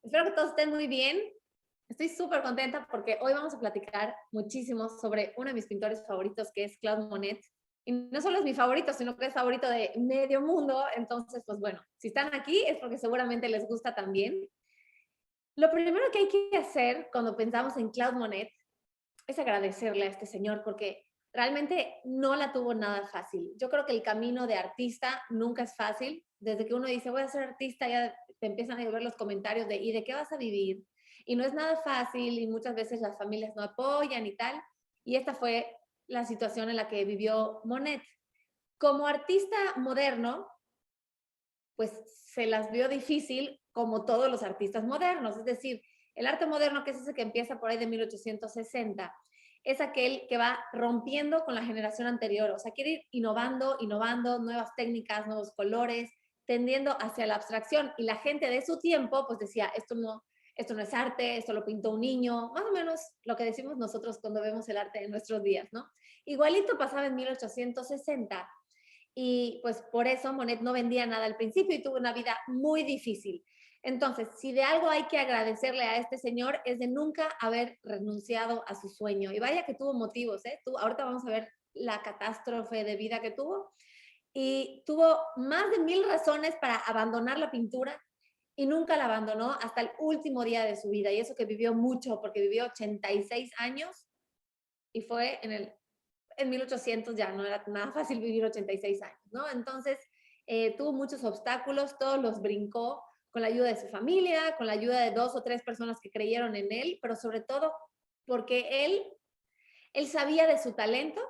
Espero que todos estén muy bien. Estoy súper contenta porque hoy vamos a platicar muchísimo sobre uno de mis pintores favoritos, que es Claude Monet. Y no solo es mi favorito, sino que es favorito de medio mundo. Entonces, pues bueno, si están aquí es porque seguramente les gusta también. Lo primero que hay que hacer cuando pensamos en Claude Monet es agradecerle a este señor porque realmente no la tuvo nada fácil. Yo creo que el camino de artista nunca es fácil. Desde que uno dice, voy a ser artista, ya te empiezan a llover los comentarios de, ¿y de qué vas a vivir? Y no es nada fácil y muchas veces las familias no apoyan y tal. Y esta fue la situación en la que vivió Monet. Como artista moderno, pues se las vio difícil como todos los artistas modernos. Es decir, el arte moderno, que es ese que empieza por ahí de 1860, es aquel que va rompiendo con la generación anterior. O sea, quiere ir innovando, innovando, nuevas técnicas, nuevos colores, tendiendo hacia la abstracción. Y la gente de su tiempo, pues decía, esto no es arte, esto lo pintó un niño, más o menos lo que decimos nosotros cuando vemos el arte en nuestros días, ¿no? Igualito pasaba en 1860 y pues por eso Monet no vendía nada al principio y tuvo una vida muy difícil. Entonces, si de algo hay que agradecerle a este señor es de nunca haber renunciado a su sueño. Y vaya que tuvo motivos, ¿eh? Ahorita vamos a ver la catástrofe de vida que tuvo. Y tuvo más de 1000 razones para abandonar la pintura y nunca la abandonó hasta el último día de su vida. Y eso que vivió mucho, porque vivió 86 años y fue en 1800 ya no era nada fácil vivir 86 años, ¿no? Entonces, tuvo muchos obstáculos, todos los brincó con la ayuda de su familia, con la ayuda de 2 o 3 personas que creyeron en él, pero sobre todo porque él sabía de su talento.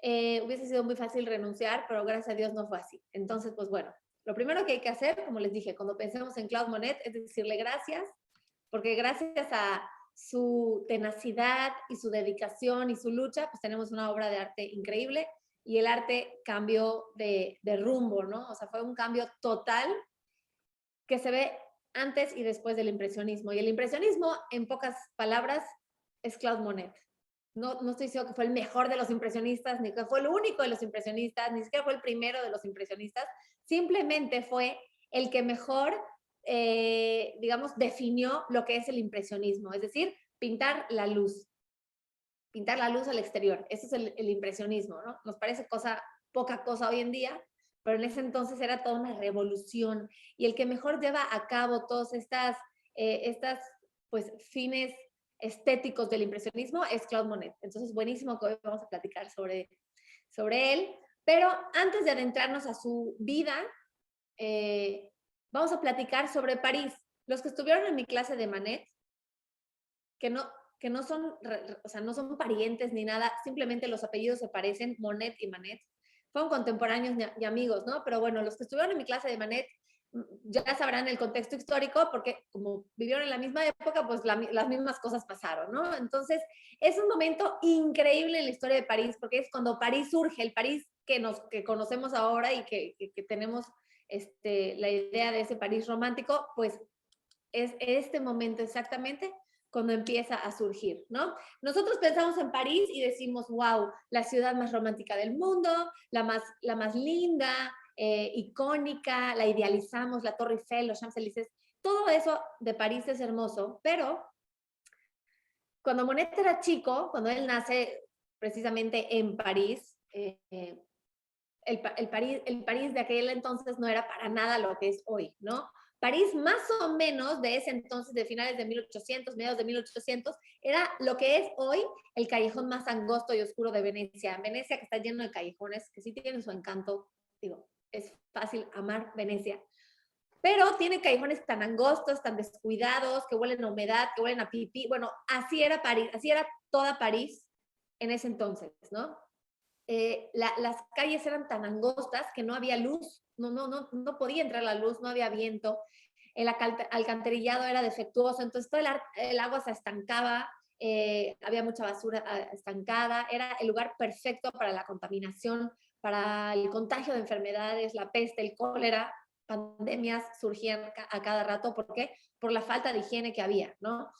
Hubiese sido muy fácil renunciar, pero gracias a Dios no fue así. Entonces, pues bueno, lo primero que hay que hacer, como les dije, cuando pensemos en Claude Monet, es decirle gracias, porque gracias a su tenacidad y su dedicación y su lucha, pues tenemos una obra de arte increíble y el arte cambió de rumbo, ¿no? O sea, fue un cambio total que se ve antes y después del impresionismo. Y el impresionismo, en pocas palabras, es Claude Monet. No estoy diciendo que fue el mejor de los impresionistas, ni que fue el único de los impresionistas, ni siquiera fue el primero de los impresionistas, simplemente fue el que mejor, digamos, definió lo que es el impresionismo, es decir, pintar la luz al exterior. Eso es el impresionismo, ¿no? Nos parece poca cosa hoy en día, pero en ese entonces era toda una revolución. Y el que mejor lleva a cabo todas estas pues, fines estéticos del impresionismo es Claude Monet. Entonces, buenísimo que hoy vamos a platicar sobre él. Pero antes de adentrarnos a su vida, vamos a platicar sobre París. Los que estuvieron en mi clase de Manet, que no son, o sea, no son parientes ni nada, simplemente los apellidos se parecen, Monet y Manet. Fueron contemporáneos y amigos, ¿no? Pero bueno, los que estuvieron en mi clase de Manet ya sabrán el contexto histórico, porque como vivieron en la misma época, pues las mismas cosas pasaron, ¿no? Entonces, es un momento increíble en la historia de París, porque es cuando París surge, el París que conocemos ahora y que tenemos la idea de ese París romántico, pues es este momento exactamente cuando empieza a surgir, ¿no? Nosotros pensamos en París y decimos, wow, la ciudad más romántica del mundo, la más linda, icónica, la idealizamos, la Torre Eiffel, los Champs-Élysées, todo eso de París es hermoso, pero cuando Monet era chico, cuando él nace precisamente en París, el París de aquel entonces no era para nada lo que es hoy, ¿no? París más o menos de ese entonces, de finales de 1800, mediados de 1800, era lo que es hoy el callejón más angosto y oscuro de Venecia. Venecia que está lleno de callejones, que sí tienen su encanto, digo, es fácil amar Venecia, pero tiene callejones tan angostos, tan descuidados, que huelen a humedad, que huelen a pipí. Bueno, así era París, así era toda París en ese entonces, ¿no? Las calles eran tan angostas que no había luz, no podía entrar la luz, no había viento, el alcantarillado era defectuoso, entonces todo el agua se estancaba, había mucha basura estancada, era el lugar perfecto para la contaminación, para el contagio de enfermedades, la peste, el cólera, pandemias surgían a cada rato. ¿Por qué? Por la falta de higiene que había, ¿no?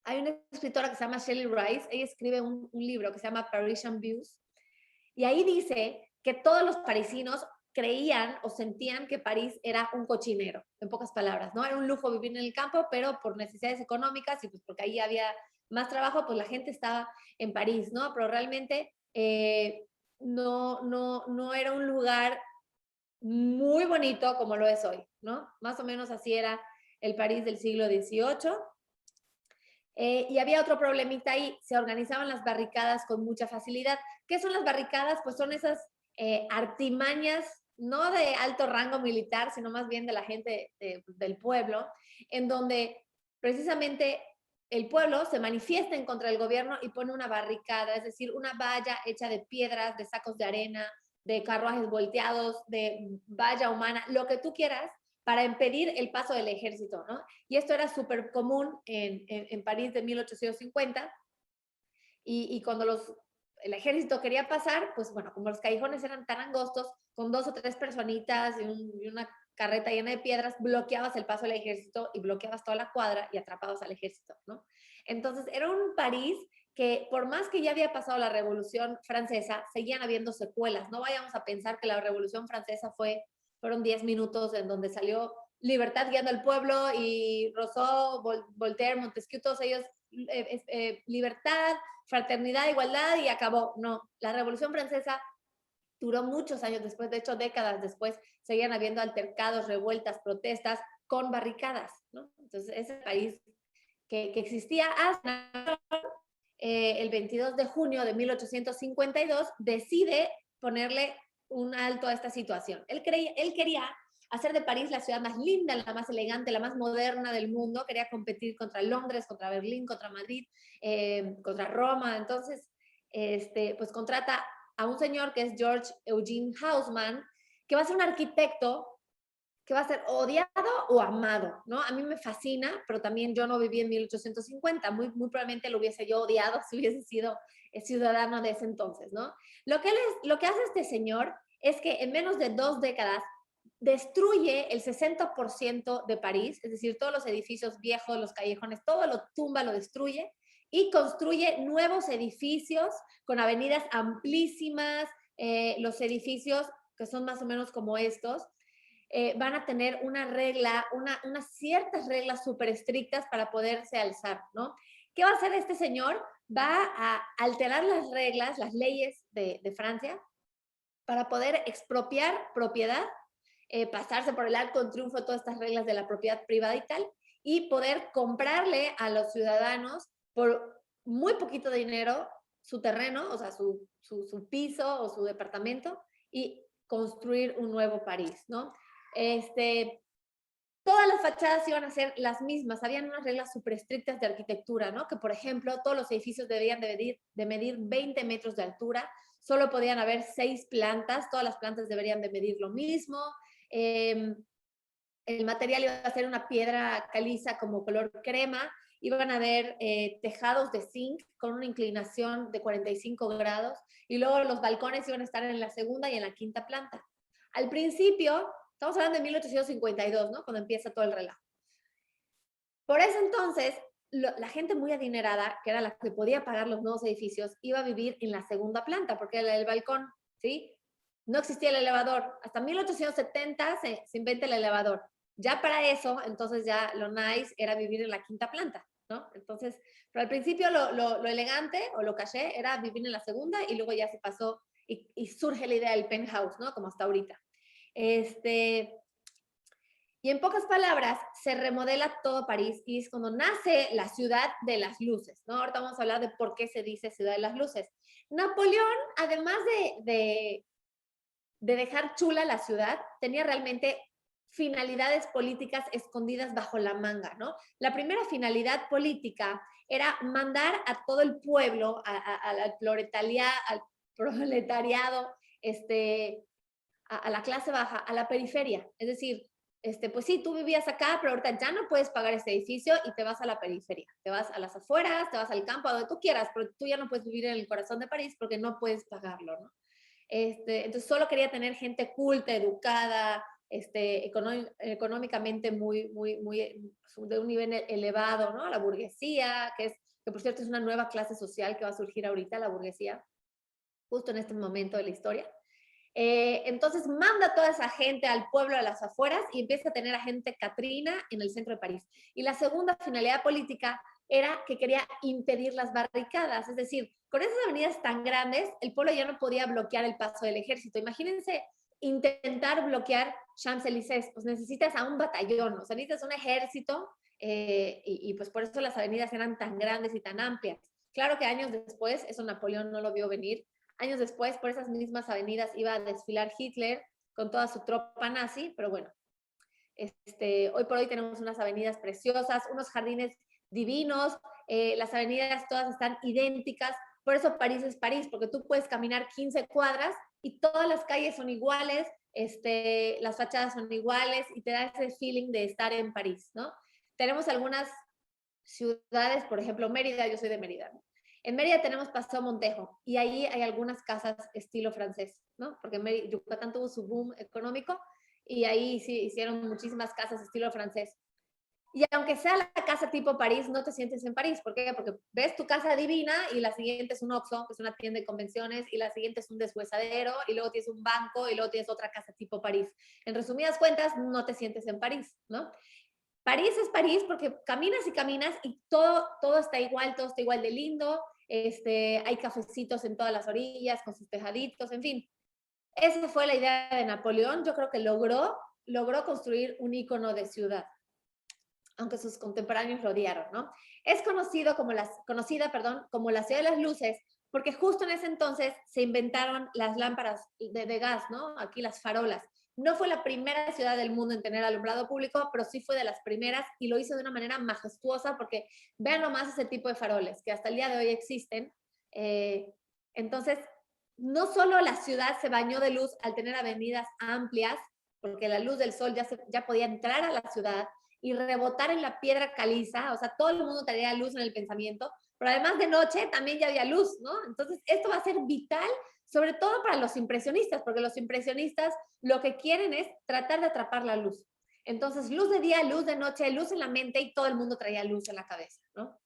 Hay una escritora que se llama Shelley Rice, ella escribe un libro que se llama Parisian Views, y ahí dice que todos los parisinos creían o sentían que París era un cochinero, en pocas palabras, ¿no? Era un lujo vivir en el campo, pero por necesidades económicas y pues porque ahí había más trabajo, pues la gente estaba en París, ¿no? Pero realmente no era un lugar muy bonito como lo es hoy, ¿no? Más o menos así era el París del siglo XVIII. Y había otro problemita ahí, se organizaban las barricadas con mucha facilidad. ¿Qué son las barricadas? Pues son esas artimañas, no de alto rango militar, sino más bien de la gente del pueblo, en donde precisamente el pueblo se manifiesta en contra del gobierno y pone una barricada, es decir, una valla hecha de piedras, de sacos de arena, de carruajes volteados, de valla humana, lo que tú quieras, para impedir el paso del ejército, ¿no? Y esto era súper común en París de 1850, y cuando el ejército quería pasar, pues bueno, como los callejones eran tan angostos, con 2 o 3 personitas y una carreta llena de piedras, bloqueabas el paso del ejército y bloqueabas toda la cuadra y atrapabas al ejército, ¿no? Entonces era un París que por más que ya había pasado la Revolución Francesa, seguían habiendo secuelas. No vayamos a pensar que la Revolución Francesa fueron 10 minutos en donde salió Libertad guiando al pueblo y Rousseau, Voltaire, Montesquieu, todos ellos, libertad, fraternidad, igualdad y acabó. No, la Revolución Francesa duró muchos años después, de hecho décadas después, seguían habiendo altercados, revueltas, protestas con barricadas, ¿no? Entonces ese país que existía hasta el 22 de junio de 1852 decide ponerle un alto a esta situación. Él quería hacer de París la ciudad más linda, la más elegante, la más moderna del mundo, quería competir contra Londres, contra Berlín, contra Madrid, contra Roma. Entonces, pues contrata a un señor que es George Eugene Haussmann, que va a ser un arquitecto que va a ser odiado o amado, ¿no? A mí me fascina, pero también yo no viví en 1850, muy probablemente lo hubiese yo odiado si hubiese sido ciudadano de ese entonces, ¿no? Lo que hace este señor es que en menos de 2 décadas destruye el 60% de París, es decir, todos los edificios viejos, los callejones, todo lo tumba, lo destruye y construye nuevos edificios con avenidas amplísimas, los edificios que son más o menos como estos, van a tener unas ciertas reglas súper estrictas para poderse alzar, ¿no? ¿Qué va a hacer este señor? Va a alterar las reglas, las leyes de Francia para poder expropiar propiedad, pasarse por el arco del triunfo todas estas reglas de la propiedad privada y tal, y poder comprarle a los ciudadanos por muy poquito dinero su terreno, o sea, su piso o su departamento, y construir un nuevo París, ¿no? Todas las fachadas iban a ser las mismas, habían unas reglas súper estrictas de arquitectura, ¿no? Que por ejemplo, todos los edificios debían de medir 20 metros de altura, solo podían haber 6 plantas, todas las plantas deberían de medir lo mismo, el material iba a ser una piedra caliza como color crema, iban a haber tejados de zinc con una inclinación de 45 grados, y luego los balcones iban a estar en la segunda y en la quinta planta. Al principio, estamos hablando de 1852, ¿no? Cuando empieza todo el relajo. Por ese entonces, la gente muy adinerada, que era la que podía pagar los nuevos edificios, iba a vivir en la segunda planta, porque era el balcón, ¿sí? No existía el elevador. Hasta 1870 se inventa el elevador. Ya para eso, entonces ya lo nice era vivir en la quinta planta, ¿no? Entonces, pero al principio lo elegante o lo caché era vivir en la segunda, y luego ya se pasó y surge la idea del penthouse, ¿no? Como hasta ahorita. Y en pocas palabras, se remodela todo París y es cuando nace la ciudad de las luces, ¿no? Ahorita vamos a hablar de por qué se dice ciudad de las luces. Napoleón, además de dejar chula la ciudad, tenía realmente finalidades políticas escondidas bajo la manga, ¿no? La primera finalidad política era mandar a todo el pueblo, al proletariado, a la clase baja, a la periferia. Es decir, pues sí, tú vivías acá, pero ahorita ya no puedes pagar ese edificio y te vas a la periferia. Te vas a las afueras, te vas al campo, a donde tú quieras, pero tú ya no puedes vivir en el corazón de París porque no puedes pagarlo, ¿no? Entonces solo quería tener gente culta, educada, económicamente de un nivel elevado, ¿no? La burguesía, que por cierto es una nueva clase social que va a surgir ahorita, la burguesía, justo en este momento de la historia. Entonces manda a toda esa gente al pueblo, a las afueras, y empieza a tener a gente Katrina en el centro de París. Y la segunda finalidad política era que quería impedir las barricadas, es decir, con esas avenidas tan grandes, el pueblo ya no podía bloquear el paso del ejército. Imagínense intentar bloquear Champs-Élysées, pues necesitas a un batallón, o sea, necesitas un ejército, y pues por eso las avenidas eran tan grandes y tan amplias. Claro que años después, eso Napoleón no lo vio venir, años después por esas mismas avenidas iba a desfilar Hitler con toda su tropa nazi, pero bueno, hoy por hoy tenemos unas avenidas preciosas, unos jardines divinos, las avenidas todas están idénticas, por eso París es París, porque tú puedes caminar 15 cuadras y todas las calles son iguales, las fachadas son iguales y te da ese feeling de estar en París, ¿no? Tenemos algunas ciudades, por ejemplo, Mérida, yo soy de Mérida, ¿no? En Mérida tenemos Paseo Montejo y ahí hay algunas casas estilo francés, ¿no? Porque Mérida, Yucatán tuvo su boom económico y ahí sí hicieron muchísimas casas estilo francés. Y aunque sea la casa tipo París, no te sientes en París. ¿Por qué? Porque ves tu casa divina y la siguiente es un Oxxo, que es una tienda de convenciones, y la siguiente es un deshuesadero, y luego tienes un banco, y luego tienes otra casa tipo París. En resumidas cuentas, no te sientes en París, ¿no? París es París porque caminas y caminas y todo está igual de lindo. Hay cafecitos en todas las orillas con sus tejaditos, en fin. Esa fue la idea de Napoleón. Yo creo que logró construir un icono de ciudad, aunque sus contemporáneos lo odiaron, ¿no? Es conocida como la ciudad de las luces, porque justo en ese entonces se inventaron las lámparas de gas, ¿no? Aquí las farolas. No fue la primera ciudad del mundo en tener alumbrado público, pero sí fue de las primeras y lo hizo de una manera majestuosa porque vean nomás ese tipo de faroles que hasta el día de hoy existen. Entonces, no solo la ciudad se bañó de luz al tener avenidas amplias, porque la luz del sol ya podía entrar a la ciudad, y rebotar en la piedra caliza, o sea, todo el mundo tenía luz en el pensamiento, pero además de noche también ya había luz, ¿no? Entonces, esto va a ser vital, sobre todo para los impresionistas, porque los impresionistas lo que quieren es tratar de atrapar la luz. Entonces, luz de día, luz de noche, luz en la mente y todo el mundo traía luz en la cabeza, ¿no?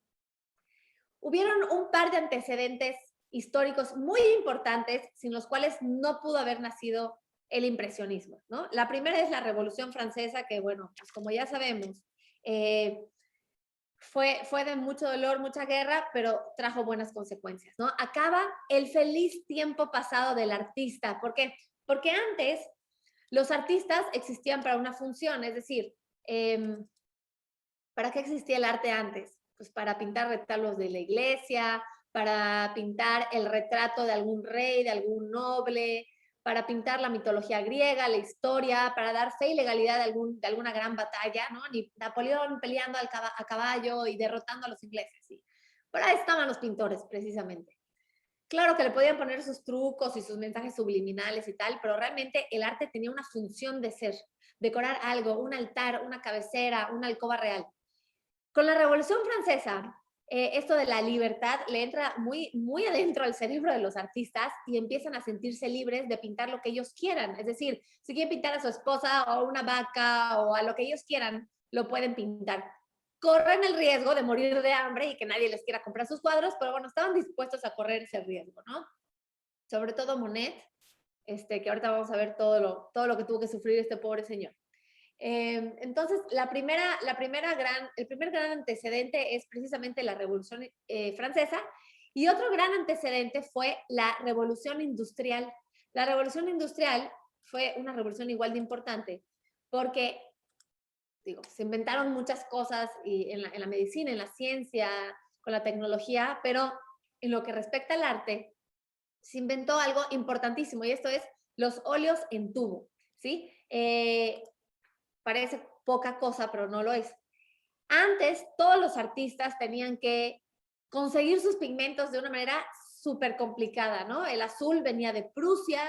Hubieron un par de antecedentes históricos muy importantes sin los cuales no pudo haber nacido el impresionismo, ¿no? La primera es la Revolución Francesa, que bueno, pues como ya sabemos, fue de mucho dolor, mucha guerra, pero trajo buenas consecuencias, ¿no? Acaba el feliz tiempo pasado del artista. ¿Por qué? Porque antes los artistas existían para una función, es decir, ¿para qué existía el arte antes? Pues para pintar retablos de la iglesia, para pintar el retrato de algún rey, de algún noble, para pintar la mitología griega, la historia, para dar fe y legalidad de alguna gran batalla, ¿no? Ni Napoleón peleando a caballo y derrotando a los ingleses, ¿sí? Por ahí estaban los pintores, precisamente. Claro que le podían poner sus trucos y sus mensajes subliminales y tal, pero realmente el arte tenía una función de ser, decorar algo, un altar, una cabecera, una alcoba real. Con la Revolución Francesa, esto de la libertad le entra muy adentro al cerebro de los artistas y empiezan a sentirse libres de pintar lo que ellos quieran. Es decir, si quieren pintar a su esposa o una vaca o a lo que ellos quieran, lo pueden pintar. Corren el riesgo de morir de hambre y que nadie les quiera comprar sus cuadros, pero bueno, estaban dispuestos a correr ese riesgo, ¿no? Sobre todo Monet, que ahorita vamos a ver todo lo que tuvo que sufrir este pobre señor. Entonces, el primer gran antecedente es precisamente la Revolución Francesa, y otro gran antecedente fue la Revolución Industrial. La Revolución Industrial fue una revolución igual de importante porque, digo, se inventaron muchas cosas en la medicina, en la ciencia, con la tecnología, pero en lo que respecta al arte, se inventó algo importantísimo y esto es los óleos en tubo, ¿sí? Parece poca cosa, pero no lo es. Antes, todos los artistas tenían que conseguir sus pigmentos de una manera súper complicada, ¿no? El azul venía de Prusia,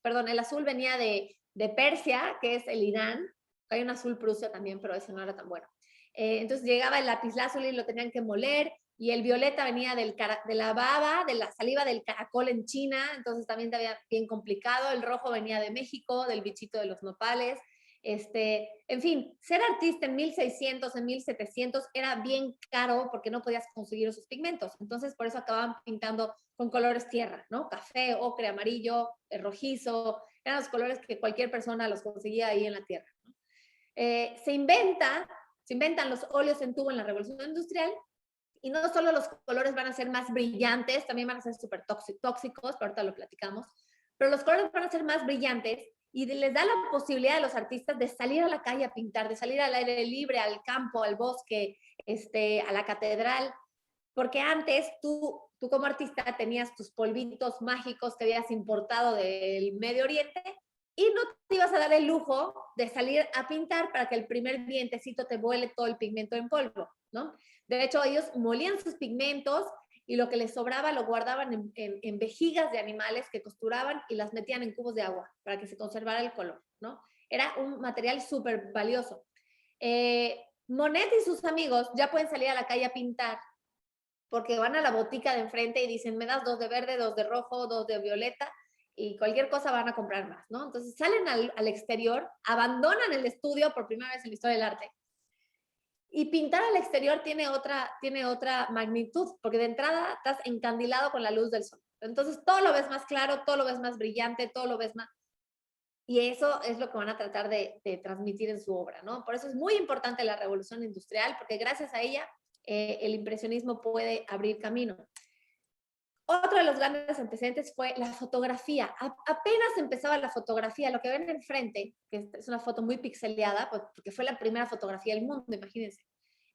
perdón, el azul venía de Persia, que es el Irán. Hay un azul Prusia también, pero ese no era tan bueno. Entonces llegaba el lapislázuli y lo tenían que moler, y el violeta venía de la baba, de la saliva del caracol en China, entonces también estaba bien complicado. El rojo venía de México, del bichito de los nopales. En fin, ser artista en 1600, en 1700 era bien caro porque no podías conseguir esos pigmentos. Entonces, por eso acababan pintando con colores tierra, ¿no? Café, ocre, amarillo, rojizo. Eran los colores que cualquier persona los conseguía ahí en la tierra, ¿no? Se inventan los óleos en tubo en la Revolución Industrial. Y no solo los colores van a ser más brillantes, también van a ser súper tóxicos, pero ahorita lo platicamos, pero los colores van a ser más brillantes y les da la posibilidad a los artistas de salir a la calle a pintar, de salir al aire libre, al campo, al bosque, a la catedral, porque antes tú como artista tenías tus polvitos mágicos que habías importado del Medio Oriente y no te ibas a dar el lujo de salir a pintar para que el primer vientecito te vuele todo el pigmento en polvo, ¿no? De hecho, ellos molían sus pigmentos y lo que les sobraba lo guardaban en vejigas de animales que costuraban y las metían en cubos de agua para que se conservara el color, ¿no? Era un material súper valioso. Monet y sus amigos ya pueden salir a la calle a pintar porque van a la botica de enfrente y dicen, me das 2 de verde, 2 de rojo, 2 de violeta, y cualquier cosa van a comprar más, ¿no? Entonces salen al exterior, abandonan el estudio por primera vez en la historia del arte. Y pintar al exterior tiene otra magnitud, porque de entrada estás encandilado con la luz del sol. Entonces todo lo ves más claro, todo lo ves más brillante, todo lo ves más... Y eso es lo que van a tratar de transmitir en su obra, ¿no? Por eso es muy importante la revolución industrial, porque gracias a ella el impresionismo puede abrir camino. Otro de los grandes antecedentes fue la fotografía. Apenas empezaba la fotografía, lo que ven enfrente, que es una foto muy pixeleada, pues, porque fue la primera fotografía del mundo, imagínense.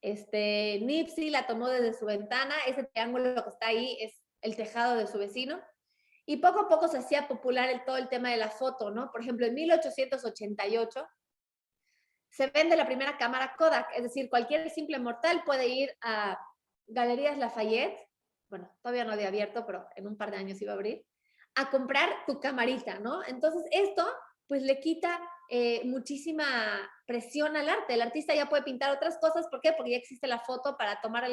Nipsey la tomó desde su ventana, ese triángulo que está ahí es el tejado de su vecino, y poco a poco se hacía popular todo el tema de la foto, ¿no? Por ejemplo, en 1888 se vende la primera cámara Kodak, es decir, cualquier simple mortal puede ir a Galerías Lafayette, bueno, todavía no había abierto, pero en un par de años iba a abrir, a comprar tu camarita, ¿no? Entonces esto pues le quita muchísima presión al arte. El artista ya puede pintar otras cosas, ¿por qué? Porque ya existe la foto para tomar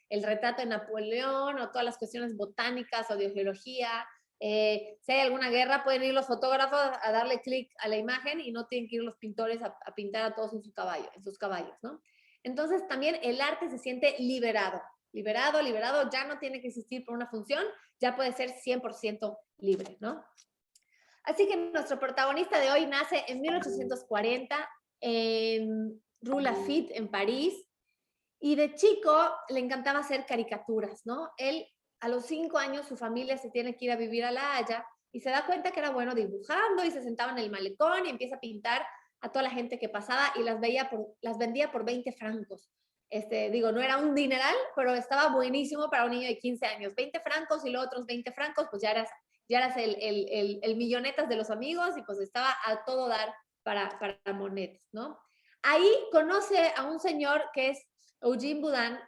el retrato de Napoleón o todas las cuestiones botánicas o de geología. Si hay alguna guerra, pueden ir los fotógrafos a darle clic a la imagen y no tienen que ir los pintores a pintar a todos en sus caballos, ¿no? Entonces también el arte se siente liberado, ya no tiene que existir por una función, ya puede ser 100% libre, ¿no? Así que nuestro protagonista de hoy nace en 1840 en Rue Lafitte, en París, y de chico le encantaba hacer caricaturas, ¿no? Él, a los 5 años, su familia se tiene que ir a vivir a La Haya y se da cuenta que era bueno dibujando y se sentaba en el malecón y empieza a pintar a toda la gente que pasaba y las vendía por 20 francos. No era un dineral, pero estaba buenísimo para un niño de 15 años. 20 francos y luego otros 20 francos, pues ya eras el millonetas de los amigos y pues estaba a todo dar para Monet, ¿no? Ahí conoce a un señor que es Eugene Boudin,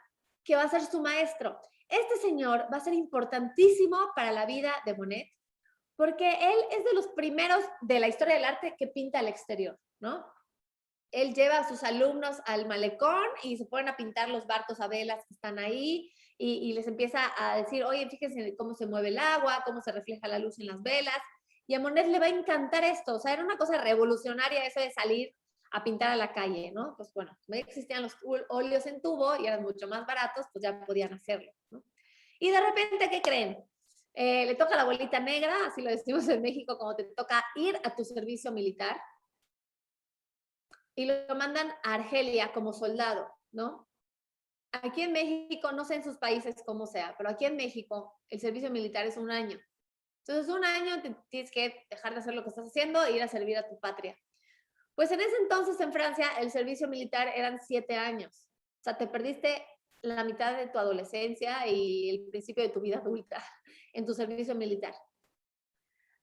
que va a ser su maestro. Este señor va a ser importantísimo para la vida de Monet, porque él es de los primeros de la historia del arte que pinta al exterior, ¿no? Él lleva a sus alumnos al malecón y se ponen a pintar los barcos a velas que están ahí y les empieza a decir, oye, fíjense cómo se mueve el agua, cómo se refleja la luz en las velas. Y a Monet le va a encantar esto. O sea, era una cosa revolucionaria eso de salir a pintar a la calle, ¿no? Pues bueno, no existían los óleos en tubo y eran mucho más baratos, pues ya podían hacerlo, ¿no? Y de repente, ¿qué creen? Le toca la bolita negra, así lo decimos en México, como te toca ir a tu servicio militar y lo mandan a Argelia como soldado, ¿no? Aquí en México, no sé en sus países cómo sea, pero aquí en México el servicio militar es 1 año. Entonces, 1 año tienes que dejar de hacer lo que estás haciendo e ir a servir a tu patria. Pues en ese entonces en Francia el servicio militar eran 7 años. O sea, te perdiste la mitad de tu adolescencia y el principio de tu vida adulta en tu servicio militar.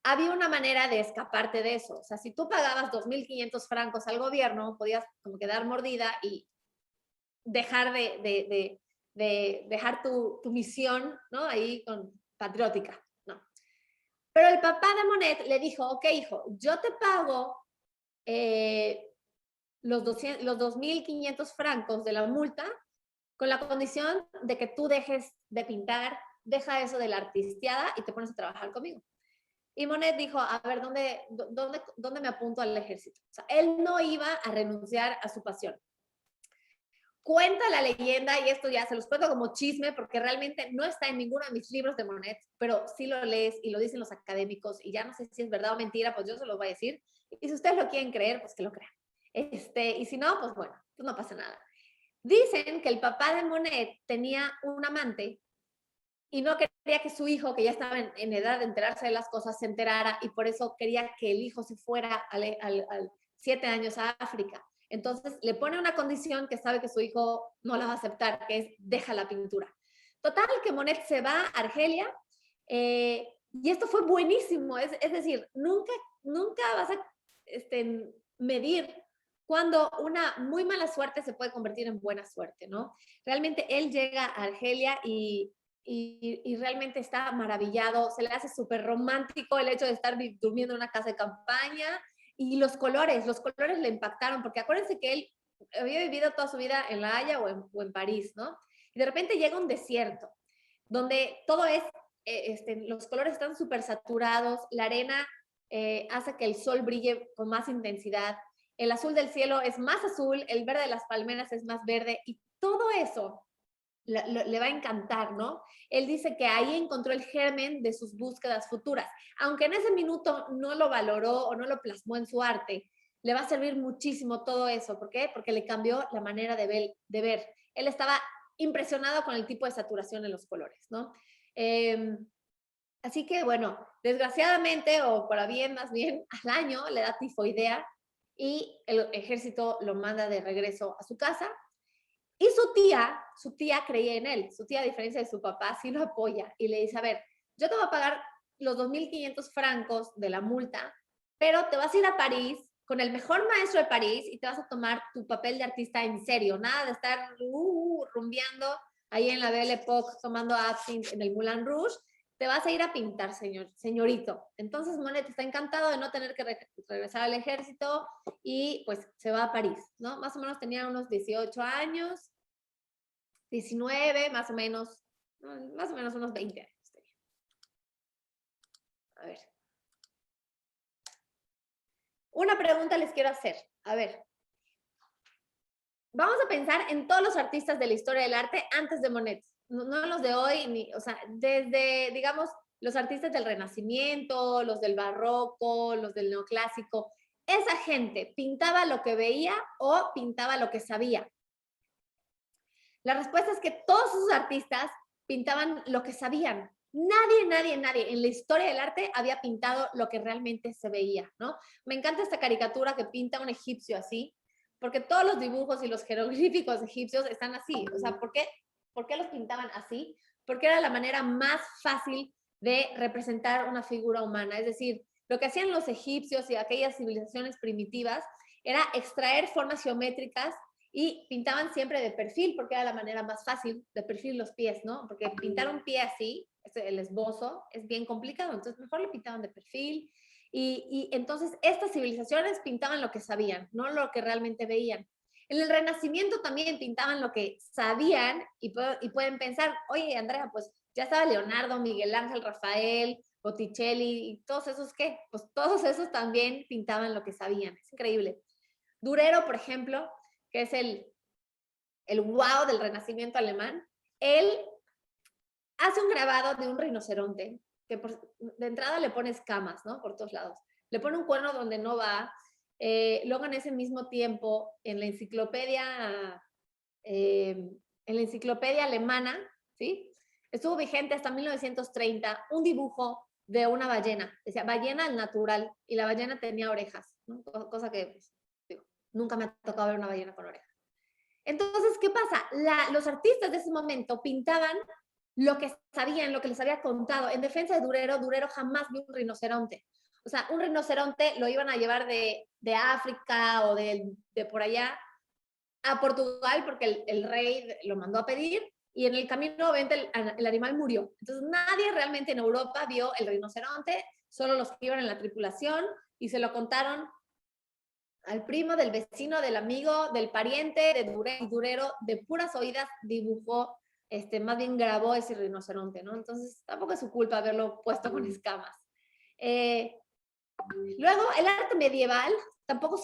Había una manera de escaparte de eso. O sea, si tú pagabas 2.500 francos al gobierno, podías como quedar mordida y dejar dejar tu misión, ¿no? Ahí patriótica, ¿no? Pero el papá de Monet le dijo, ok, hijo, yo te pago los 2.500 francos de la multa con la condición de que tú dejes de pintar, deja eso de la artisteada y te pones a trabajar conmigo. Y Monet dijo, a ver, ¿dónde me apunto al ejército? O sea, él no iba a renunciar a su pasión. Cuenta la leyenda, y esto ya se los cuento como chisme, porque realmente no está en ninguno de mis libros de Monet, pero sí lo lees y lo dicen los académicos, y ya no sé si es verdad o mentira, pues yo se los voy a decir. Y si ustedes lo quieren creer, pues que lo crean. Y si no, pues bueno, pues no pasa nada. Dicen que el papá de Monet tenía un amante y no quería que su hijo, que ya estaba en edad de enterarse de las cosas, se enterara, y por eso quería que el hijo se fuera al 7 años a África. Entonces le pone una condición que sabe que su hijo no la va a aceptar, que es deja la pintura. Total, que Monet se va a Argelia, y esto fue buenísimo, es decir, nunca vas a medir cuando una muy mala suerte se puede convertir en buena suerte, ¿no? Realmente él llega a Argelia y realmente está maravillado, se le hace súper romántico el hecho de estar durmiendo en una casa de campaña, y los colores le impactaron, porque acuérdense que él había vivido toda su vida en La Haya o en París, ¿no? Y de repente llega un desierto, donde todo es, los colores están súper saturados, la arena hace que el sol brille con más intensidad, el azul del cielo es más azul, el verde de las palmeras es más verde, y todo eso le va a encantar, ¿no? Él dice que ahí encontró el germen de sus búsquedas futuras. Aunque en ese minuto no lo valoró o no lo plasmó en su arte, le va a servir muchísimo todo eso. ¿Por qué? Porque le cambió la manera de ver. Él estaba impresionado con el tipo de saturación en los colores, ¿no? Así que, bueno, desgraciadamente, o para bien, más bien, al año le da tifoidea y el ejército lo manda de regreso a su casa. Y su tía creía en él. Su tía, a diferencia de su papá, sí lo apoya y le dice, a ver, yo te voy a pagar los 2.500 francos de la multa, pero te vas a ir a París con el mejor maestro de París y te vas a tomar tu papel de artista en serio. Nada de estar rumbeando ahí en la Belle Époque, tomando absinthe en el Moulin Rouge. Te vas a ir a pintar, señorito. Entonces Monet está encantado de no tener que regresar al ejército, y pues se va a París, ¿no? Más o menos tenía unos 18 años, 19, más o menos unos 20 años tenía. A ver. Una pregunta les quiero hacer. A ver. Vamos a pensar en todos los artistas de la historia del arte antes de Monet. No los de hoy, o sea, desde, digamos, los artistas del Renacimiento, los del Barroco, los del Neoclásico. Esa gente pintaba lo que veía o pintaba lo que sabía. La respuesta es que todos esos artistas pintaban lo que sabían. Nadie en la historia del arte había pintado lo que realmente se veía, ¿no? Me encanta esta caricatura que pinta un egipcio así, porque todos los dibujos y los jeroglíficos egipcios están así. O sea, ¿por qué los pintaban así? Porque era la manera más fácil de representar una figura humana. Es decir, lo que hacían los egipcios y aquellas civilizaciones primitivas era extraer formas geométricas y pintaban siempre de perfil, porque era la manera más fácil de perfil los pies, ¿no? Porque pintar un pie así, el esbozo, es bien complicado, entonces mejor le pintaban de perfil. Y entonces estas civilizaciones pintaban lo que sabían, no lo que realmente veían. En el Renacimiento también pintaban lo que sabían, y pueden pensar, oye, Andrea, pues ya estaba Leonardo, Miguel Ángel, Rafael, Botticelli, y todos esos, ¿qué? Pues todos esos también pintaban lo que sabían. Es increíble. Durero, por ejemplo, que es el wow del Renacimiento alemán, él hace un grabado de un rinoceronte, que de entrada le pone escamas, ¿no? Por todos lados. Le pone un cuerno donde no va. Luego en ese mismo tiempo, en la enciclopedia alemana, ¿sí? Estuvo vigente hasta 1930 un dibujo de una ballena. Decía, ballena al natural, y la ballena tenía orejas, ¿no? Cosa que, pues, digo, nunca me ha tocado ver una ballena con orejas. Entonces, ¿qué pasa? Los artistas de ese momento pintaban lo que sabían, lo que les había contado. En defensa de Durero, Durero jamás vio un rinoceronte. O sea, un rinoceronte lo iban a llevar de África o de por allá a Portugal, porque el rey lo mandó a pedir, y en el camino obviamente el animal murió. Entonces nadie realmente en Europa vio el rinoceronte, solo los que iban en la tripulación, y se lo contaron al primo, del vecino, del amigo, del pariente, de Durero, y Durero de puras oídas dibujó, más bien grabó ese rinoceronte, ¿no? Entonces tampoco es su culpa haberlo puesto con escamas. Luego, el arte medieval, tampoco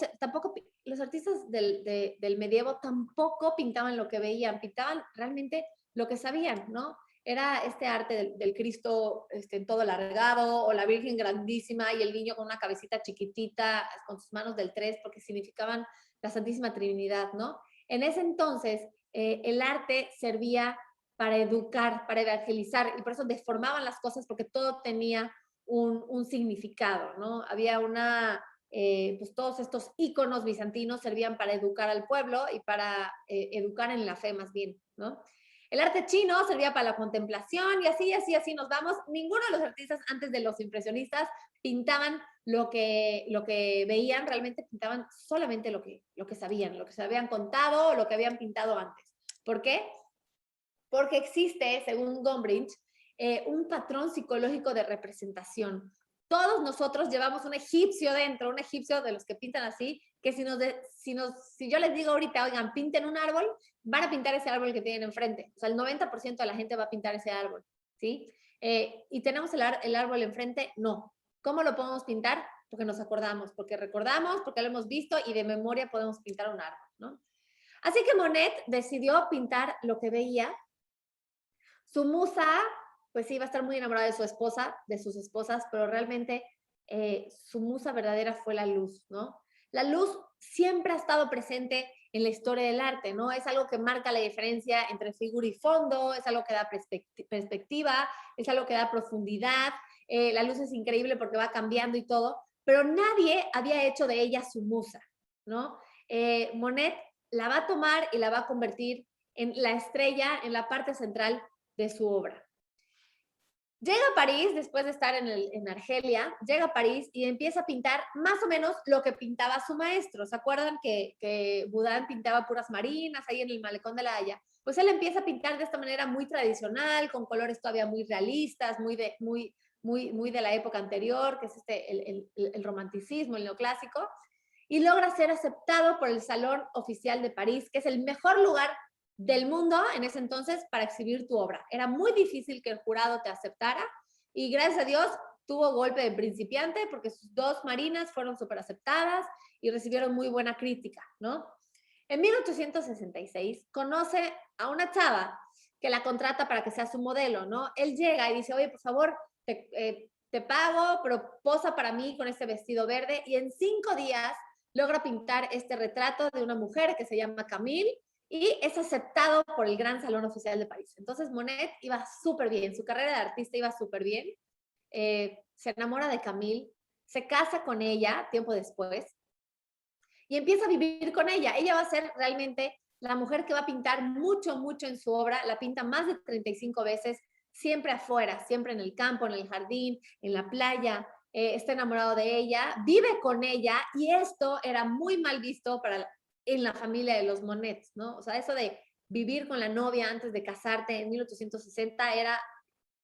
los artistas del medievo tampoco pintaban lo que veían, pintaban realmente lo que sabían, ¿no? Era este arte del Cristo todo alargado, o la Virgen grandísima y el niño con una cabecita chiquitita, con sus manos del tres, porque significaban la Santísima Trinidad, ¿no? En ese entonces, el arte servía para educar, para evangelizar, y por eso deformaban las cosas, porque todo tenía un significado, ¿no? Había pues todos estos íconos bizantinos servían para educar al pueblo y para educar en la fe más bien, ¿no? El arte chino servía para la contemplación y así nos vamos. Ninguno de los artistas antes de los impresionistas pintaban lo que veían, realmente pintaban solamente lo que sabían, lo que se habían contado, lo que habían pintado antes. ¿Por qué? Porque existe, según Gombrich, un patrón psicológico de representación. Todos nosotros llevamos un egipcio dentro, un egipcio de los que pintan así, que si yo les digo ahorita, oigan, pinten un árbol, van a pintar ese árbol que tienen enfrente. O sea, el 90% de la gente va a pintar ese árbol, ¿sí? ¿Y tenemos el árbol enfrente? No. ¿Cómo lo podemos pintar? Porque nos acordamos, porque recordamos, porque lo hemos visto y de memoria podemos pintar un árbol, ¿no? Así que Monet decidió pintar lo que veía. Su musa, pues sí, iba a estar muy enamorada de su esposa, de sus esposas, pero realmente su musa verdadera fue la luz, ¿no? La luz siempre ha estado presente en la historia del arte, ¿no? Es algo que marca la diferencia entre figura y fondo, es algo que da perspectiva, es algo que da profundidad. La luz es increíble porque va cambiando y todo, pero nadie había hecho de ella su musa, ¿no? Monet la va a tomar y la va a convertir en la estrella, en la parte central de su obra. Llega a París, después de estar en Argelia, llega a París y empieza a pintar más o menos lo que pintaba su maestro. ¿Se acuerdan que Boudin pintaba puras marinas ahí en el Malecón de la Haya? Pues él empieza a pintar de esta manera muy tradicional, con colores todavía muy realistas, muy de la época anterior, que es el romanticismo, el neoclásico, y logra ser aceptado por el Salón Oficial de París, que es el mejor lugar del mundo en ese entonces para exhibir tu obra. Era muy difícil que el jurado te aceptara y gracias a Dios tuvo golpe de principiante porque sus dos marinas fueron súper aceptadas y recibieron muy buena crítica, ¿no? En 1866 conoce a una chava que la contrata para que sea su modelo, ¿no? Él llega y dice, oye, por favor, te pago, pero posa para mí con este vestido verde, y en 5 días logra pintar este retrato de una mujer que se llama Camille, y es aceptado por el Gran Salón Oficial de París. Entonces Monet iba súper bien, su carrera de artista iba súper bien, se enamora de Camille, se casa con ella tiempo después y empieza a vivir con ella. Ella va a ser realmente la mujer que va a pintar mucho, mucho en su obra, la pinta más de 35 veces, siempre afuera, siempre en el campo, en el jardín, en la playa, está enamorado de ella, vive con ella, y esto era muy mal visto en la familia de los Monet, ¿no? O sea, eso de vivir con la novia antes de casarte en 1860 era,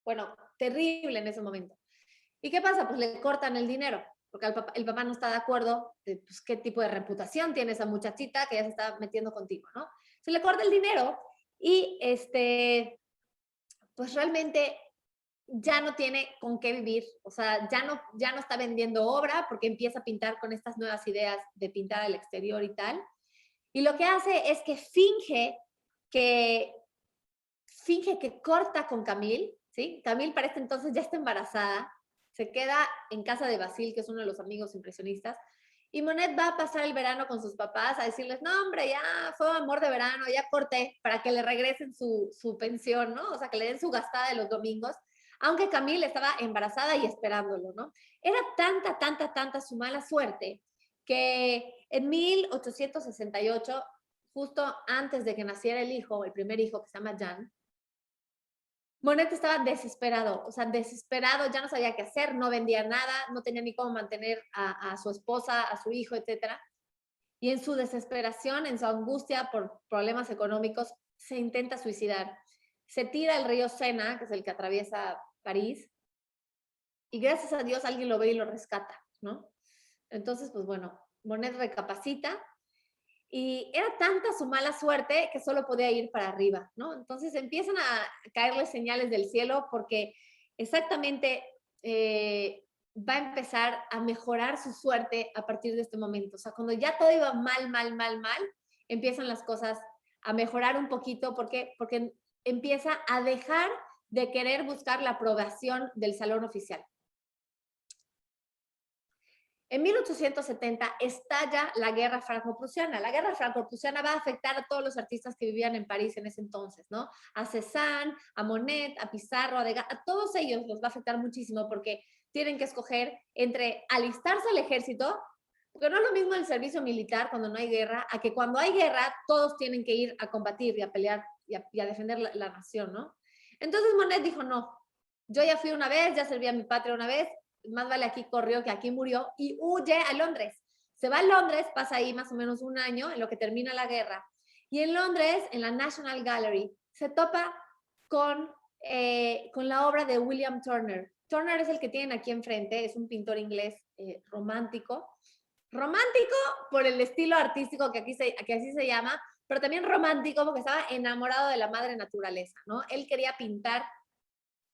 bueno, terrible en ese momento. ¿Y qué pasa? Pues le cortan el dinero, porque el papá no está de acuerdo de pues, qué tipo de reputación tiene esa muchachita que ya se está metiendo contigo, ¿no? Se le corta el dinero y pues realmente ya no tiene con qué vivir, o sea, ya no está vendiendo obra porque empieza a pintar con estas nuevas ideas de pintar al exterior y tal. Y lo que hace es que que, finge que corta con Camille, ¿sí? Camille para este entonces ya está embarazada, se queda en casa de Basile, que es uno de los amigos impresionistas, y Monet va a pasar el verano con sus papás a decirles, no, hombre, ya fue amor de verano, ya corté, para que le regresen su pensión, ¿no? O sea, que le den su gastada de los domingos, aunque Camille estaba embarazada y esperándolo, ¿no? Era tanta su mala suerte que en 1868, justo antes de que naciera el hijo, el primer hijo que se llama Jean, Monet estaba desesperado, o sea, desesperado, ya no sabía qué hacer, no vendía nada, no tenía ni cómo mantener a su esposa, a su hijo, etcétera. Y en su desesperación, en su angustia por problemas económicos, se intenta suicidar. Se tira al río Sena, que es el que atraviesa París, y gracias a Dios alguien lo ve y lo rescata, ¿no? Entonces, pues bueno, Monet recapacita y era tanta su mala suerte que solo podía ir para arriba, ¿no? Entonces empiezan a caerle señales del cielo porque exactamente va a empezar a mejorar su suerte a partir de este momento. O sea, cuando ya todo iba mal, mal, mal, mal, empiezan las cosas a mejorar un poquito. ¿Por qué? Porque empieza a dejar de querer buscar la aprobación del salón oficial. En 1870 estalla la guerra franco-prusiana. La guerra franco-prusiana va a afectar a todos los artistas que vivían en París en ese entonces, ¿no? A Cézanne, a Monet, a Pissarro, a Degas, a todos ellos los va a afectar muchísimo porque tienen que escoger entre alistarse al ejército, porque no es lo mismo el servicio militar cuando no hay guerra, a que cuando hay guerra todos tienen que ir a combatir y a pelear y a defender la nación, ¿no? Entonces Monet dijo, no, yo ya fui una vez, ya serví a mi patria una vez, más vale aquí corrió que aquí murió, y huye a Londres. Se va a Londres, pasa ahí más o menos un año en lo que termina la guerra, y en Londres, en la National Gallery, se topa con la obra de William Turner. Turner es el que tienen aquí enfrente, es un pintor inglés romántico. Romántico por el estilo artístico que así se llama, pero también romántico porque estaba enamorado de la madre naturaleza, ¿no? Él quería pintar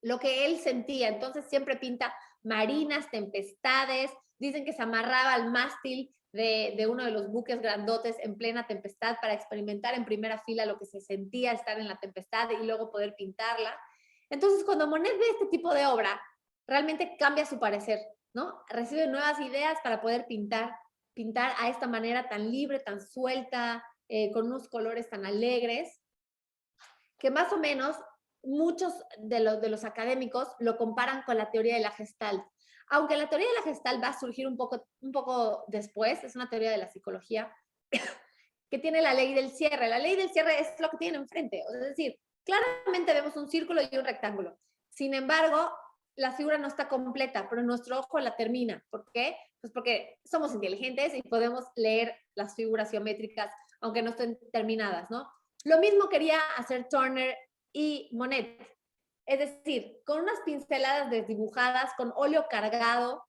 lo que él sentía, entonces siempre pinta marinas, tempestades, dicen que se amarraba al mástil de uno de los buques grandotes en plena tempestad para experimentar en primera fila lo que se sentía estar en la tempestad y luego poder pintarla. Entonces, cuando Monet ve este tipo de obra, realmente cambia su parecer, ¿no? Recibe nuevas ideas para poder pintar a esta manera tan libre, tan suelta, con unos colores tan alegres, que más o menos muchos de los académicos lo comparan con la teoría de la Gestalt. Aunque la teoría de la Gestalt va a surgir un poco después, es una teoría de la psicología, que tiene la ley del cierre. La ley del cierre es lo que tiene enfrente. Es decir, claramente vemos un círculo y un rectángulo. Sin embargo, la figura no está completa, pero nuestro ojo la termina. ¿Por qué? Pues porque somos inteligentes y podemos leer las figuras geométricas, aunque no estén terminadas, ¿no? Lo mismo quería hacer Turner y Monet. Es decir, con unas pinceladas desdibujadas, con óleo cargado,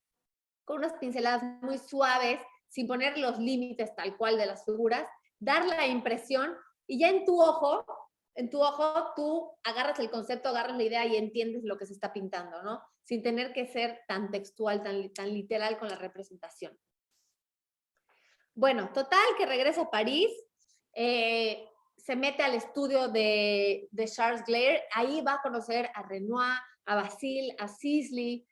con unas pinceladas muy suaves, sin poner los límites tal cual de las figuras, dar la impresión y ya en tu ojo tú agarras el concepto, agarras la idea y entiendes lo que se está pintando, ¿no? Sin tener que ser tan textual, tan literal con la representación. Bueno, total, que regresa a París, se mete al estudio de Charles Gleyre, ahí va a conocer a Renoir, a Basile, a Sisley,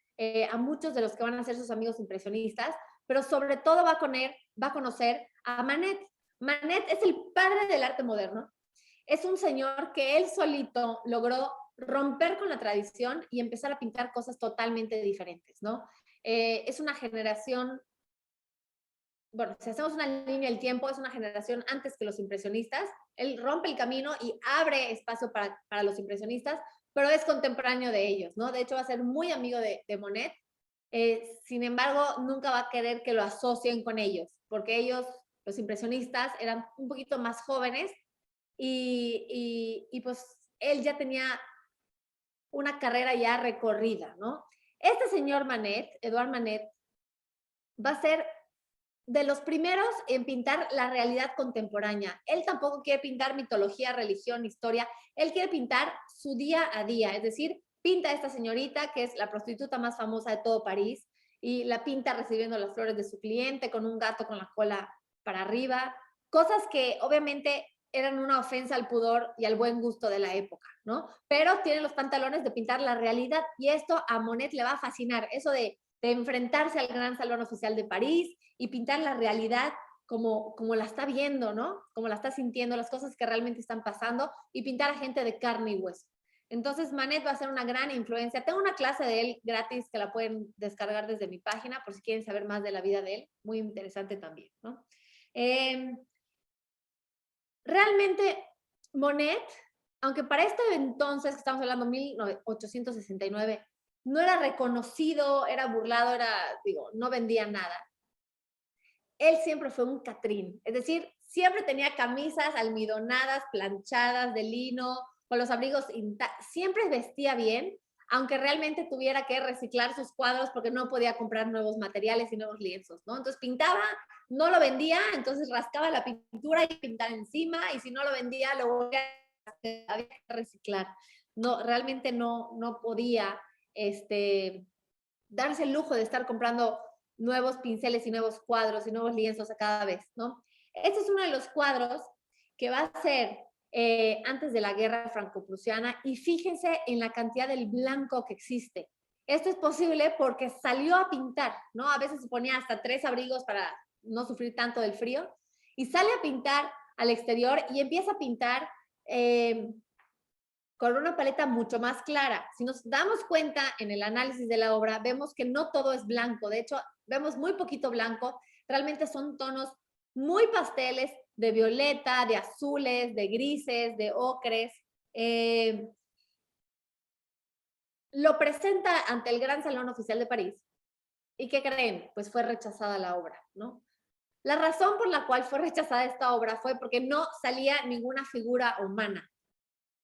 a muchos de los que van a ser sus amigos impresionistas, pero sobre todo va a conocer a Manet. Manet es el padre del arte moderno, es un señor que él solito logró romper con la tradición y empezar a pintar cosas totalmente diferentes, ¿no? Es una generación, bueno, si hacemos una línea del tiempo, es una generación antes que los impresionistas. Él rompe el camino y abre espacio para los impresionistas, pero es contemporáneo de ellos, ¿no? De hecho, va a ser muy amigo de Monet. Sin embargo, nunca va a querer que lo asocien con ellos, porque ellos, los impresionistas, eran un poquito más jóvenes y pues él ya tenía una carrera ya recorrida, ¿no? Este señor Manet, Edouard Manet, va a ser de los primeros en pintar la realidad contemporánea. Él tampoco quiere pintar mitología, religión, historia. Él quiere pintar su día a día. Es decir, pinta a esta señorita, que es la prostituta más famosa de todo París, y la pinta recibiendo las flores de su cliente con un gato con la cola para arriba. Cosas que obviamente eran una ofensa al pudor y al buen gusto de la época, ¿no? Pero tiene los pantalones de pintar la realidad y esto a Monet le va a fascinar. Eso de enfrentarse al gran salón oficial de París y pintar la realidad como la está viendo, ¿no? Como la está sintiendo, las cosas que realmente están pasando y pintar a gente de carne y hueso. Entonces, Manet va a ser una gran influencia. Tengo una clase de él gratis que la pueden descargar desde mi página por si quieren saber más de la vida de él. Muy interesante también, ¿no? Realmente, Monet, aunque para este entonces, que estamos hablando de 1869, no era reconocido, era burlado, no vendía nada. Él siempre fue un catrín, es decir, siempre tenía camisas almidonadas, planchadas de lino, con los abrigos siempre vestía bien, aunque realmente tuviera que reciclar sus cuadros porque no podía comprar nuevos materiales y nuevos lienzos, ¿no? Entonces pintaba, no lo vendía, entonces rascaba la pintura y pintaba encima, y si no lo vendía, lo había que reciclar. No, realmente no podía, darse el lujo de estar comprando nuevos pinceles y nuevos cuadros y nuevos lienzos a cada vez, ¿no? Este es uno de los cuadros que va a ser antes de la guerra franco-prusiana, y fíjense en la cantidad del blanco que existe. Esto es posible porque salió a pintar, ¿no? A veces se ponía hasta 3 abrigos para no sufrir tanto del frío, y sale a pintar al exterior y empieza a pintar con una paleta mucho más clara. Si nos damos cuenta en el análisis de la obra, vemos que no todo es blanco. De hecho, vemos muy poquito blanco. Realmente son tonos muy pasteles, de violeta, de azules, de grises, de ocres. Lo presenta ante el Gran Salón Oficial de París. ¿Y qué creen? Pues fue rechazada la obra, ¿no? La razón por la cual fue rechazada esta obra fue porque no salía ninguna figura humana.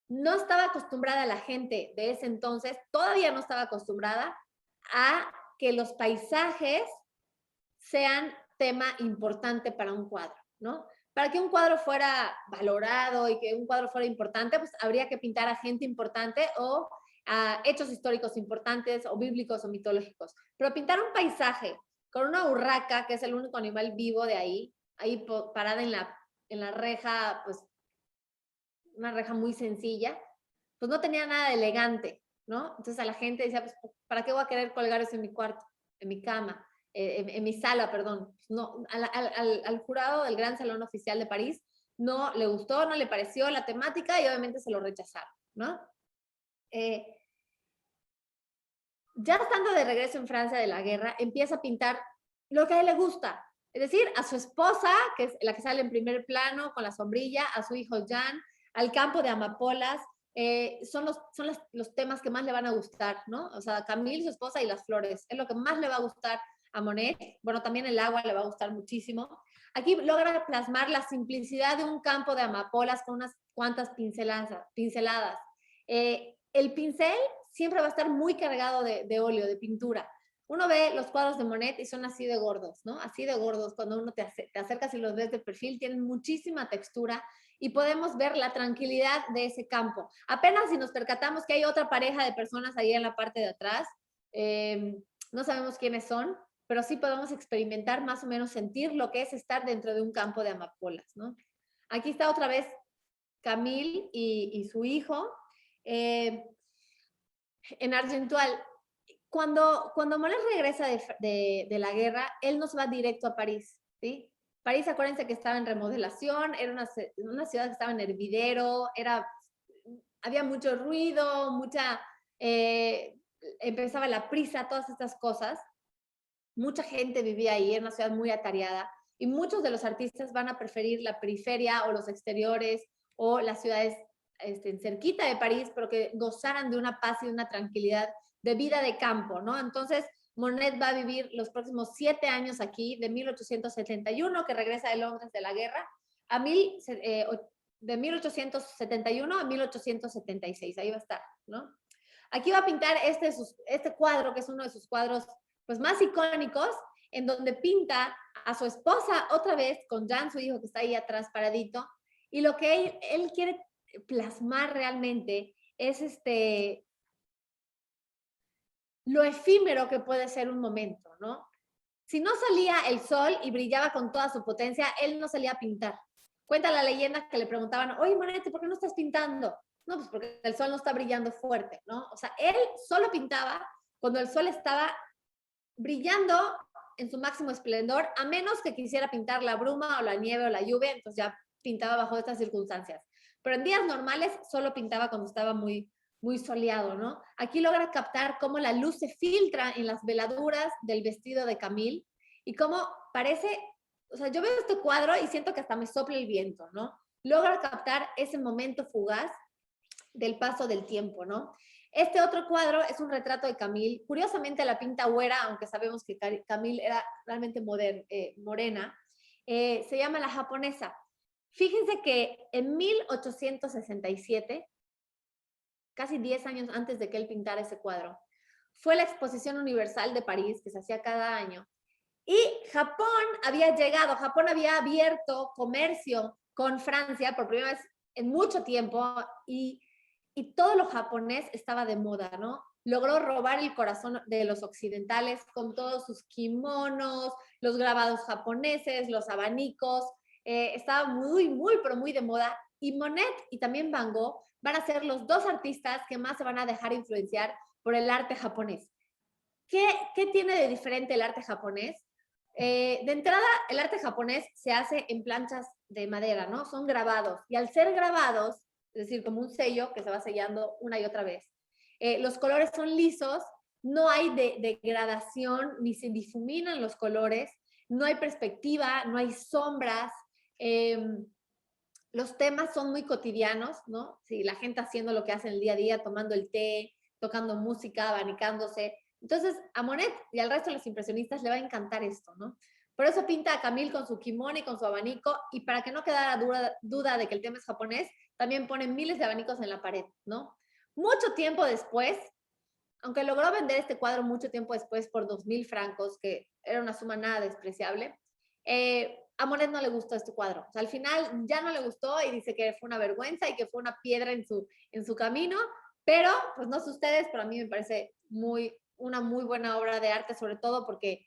No estaba acostumbrada la gente de ese entonces, todavía no estaba acostumbrada a que los paisajes sean tema importante para un cuadro, ¿no? Para que un cuadro fuera valorado y que un cuadro fuera importante, pues habría que pintar a gente importante o a hechos históricos importantes o bíblicos o mitológicos. Pero pintar un paisaje con una urraca, que es el único animal vivo de ahí parada en la reja, pues una reja muy sencilla, pues no tenía nada de elegante, ¿no? Entonces a la gente decía, pues, ¿para qué voy a querer colgar eso en mi cuarto, en mi cama, en mi sala, perdón? No, al jurado del Gran Salón Oficial de París no le gustó, no le pareció la temática y obviamente se lo rechazaron, ¿no? Ya estando de regreso en Francia de la guerra, empieza a pintar lo que a él le gusta, es decir, a su esposa, que es la que sale en primer plano con la sombrilla, a su hijo Jean, al campo de amapolas, son los temas que más le van a gustar, ¿no? O sea, Camille, su esposa, y las flores, es lo que más le va a gustar a Monet. Bueno, también el agua le va a gustar muchísimo. Aquí logra plasmar la simplicidad de un campo de amapolas con unas cuantas pinceladas. El pincel siempre va a estar muy cargado de óleo, de pintura. Uno ve los cuadros de Monet y son así de gordos, ¿no? Así de gordos. Cuando uno te acercas y los ves de perfil, tienen muchísima textura y podemos ver la tranquilidad de ese campo. Apenas si nos percatamos que hay otra pareja de personas ahí en la parte de atrás, no sabemos quiénes son, pero sí podemos experimentar, más o menos sentir lo que es estar dentro de un campo de amapolas, ¿no? Aquí está otra vez Camille y su hijo. En Argentual, cuando Monet regresa de la guerra, él no se va directo a París, ¿sí? París, acuérdense que estaba en remodelación, era una ciudad que estaba en hervidero, había mucho ruido, empezaba la prisa, todas estas cosas. Mucha gente vivía ahí, era una ciudad muy atareada, y muchos de los artistas van a preferir la periferia o los exteriores o las ciudades cerquita de París, pero que gozaran de una paz y de una tranquilidad de vida de campo, ¿no? Entonces, Monet va a vivir los próximos 7 años aquí, de 1871, que regresa de Londres de la guerra, de 1871 a 1876, ahí va a estar, ¿no? Aquí va a pintar este cuadro, que es uno de sus cuadros pues, más icónicos, en donde pinta a su esposa otra vez, con Jean, su hijo, que está ahí atrás paradito, y lo que él quiere plasmar realmente es lo efímero que puede ser un momento, ¿no? Si no salía el sol y brillaba con toda su potencia, él no salía a pintar. Cuenta la leyenda que le preguntaban, oye, Monet, ¿por qué no estás pintando? No, pues porque el sol no está brillando fuerte, ¿no? O sea, él solo pintaba cuando el sol estaba brillando en su máximo esplendor, a menos que quisiera pintar la bruma o la nieve o la lluvia, entonces ya pintaba bajo estas circunstancias. Pero en días normales solo pintaba cuando estaba muy, muy soleado, ¿no? Aquí logra captar cómo la luz se filtra en las veladuras del vestido de Camille y cómo parece, o sea, yo veo este cuadro y siento que hasta me sopla el viento, ¿no? Logra captar ese momento fugaz del paso del tiempo, ¿no? Este otro cuadro es un retrato de Camille. Curiosamente la pinta güera, aunque sabemos que Camille era realmente morena. Se llama La Japonesa. Fíjense que en 1867, casi 10 años antes de que él pintara ese cuadro, fue la Exposición Universal de París, que se hacía cada año, y Japón había abierto comercio con Francia por primera vez en mucho tiempo, y todo lo japonés estaba de moda, ¿no? logró robar el corazón de los occidentales con todos sus kimonos, los grabados japoneses, los abanicos. Estaba pero muy de moda. Y Monet y también Van Gogh van a ser los dos artistas que más se van a dejar influenciar por el arte japonés. ¿Qué tiene de diferente el arte japonés? De entrada, el arte japonés se hace en planchas de madera, ¿no? Son grabados. Y al ser grabados, es decir, como un sello que se va sellando una y otra vez, los colores son lisos, no hay degradación, ni se difuminan los colores, no hay perspectiva, no hay sombras. Los temas son muy cotidianos, ¿no? Sí, la gente haciendo lo que hace en el día a día, tomando el té, tocando música, abanicándose. Entonces, a Monet y al resto de los impresionistas le va a encantar esto, ¿no? Por eso pinta a Camille con su kimono y con su abanico, y para que no quedara duda de que el tema es japonés, también ponen miles de abanicos en la pared, ¿no? Mucho tiempo después, aunque logró vender este cuadro mucho tiempo después por 2,000 francos, que era una suma nada despreciable, a Monet no le gustó este cuadro. O sea, al final ya no le gustó y dice que fue una vergüenza y que fue una piedra en su camino, pero pues no sé ustedes, pero a mí me parece una muy buena obra de arte, sobre todo porque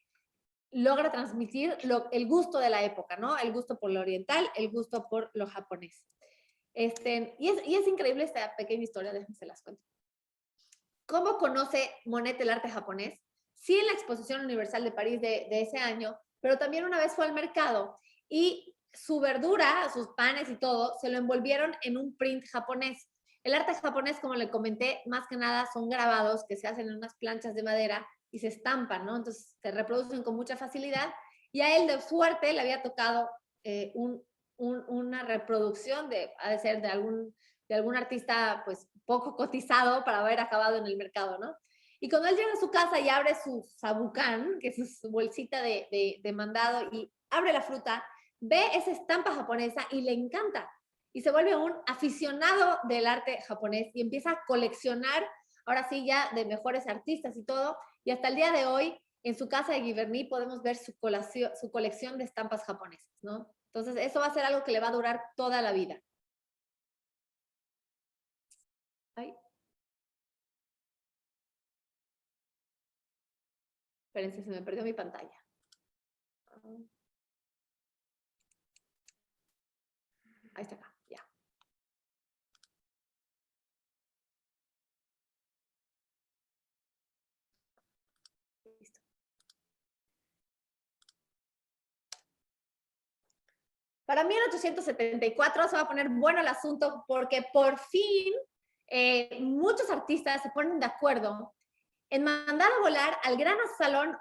logra transmitir el gusto de la época, ¿no? El gusto por lo oriental, el gusto por lo japonés. Y es increíble esta pequeña historia, déjenme se las cuento. ¿Cómo conoce Monet el arte japonés? Sí, en la Exposición Universal de París de ese año, pero también una vez fue al mercado y su verdura, sus panes y todo, se lo envolvieron en un print japonés. El arte japonés, como le comenté, más que nada son grabados que se hacen en unas planchas de madera y se estampan, ¿no? Entonces se reproducen con mucha facilidad. Y a él de suerte le había tocado una reproducción ha de ser de algún artista pues poco cotizado para haber acabado en el mercado, ¿no? Y cuando él llega a su casa y abre su sabucán, que es su bolsita de mandado, y abre la fruta, ve esa estampa japonesa y le encanta. Y se vuelve un aficionado del arte japonés y empieza a coleccionar, ahora sí ya de mejores artistas y todo. Y hasta el día de hoy, en su casa de Giverny podemos ver su colección de estampas japonesas, ¿no? Entonces, eso va a ser algo que le va a durar toda la vida. Ay. Espérense, se me perdió mi pantalla. Ahí está acá, ya. Listo. Para 1874 se va a poner bueno el asunto porque por fin muchos artistas se ponen de acuerdo en mandar a volar al Gran Salón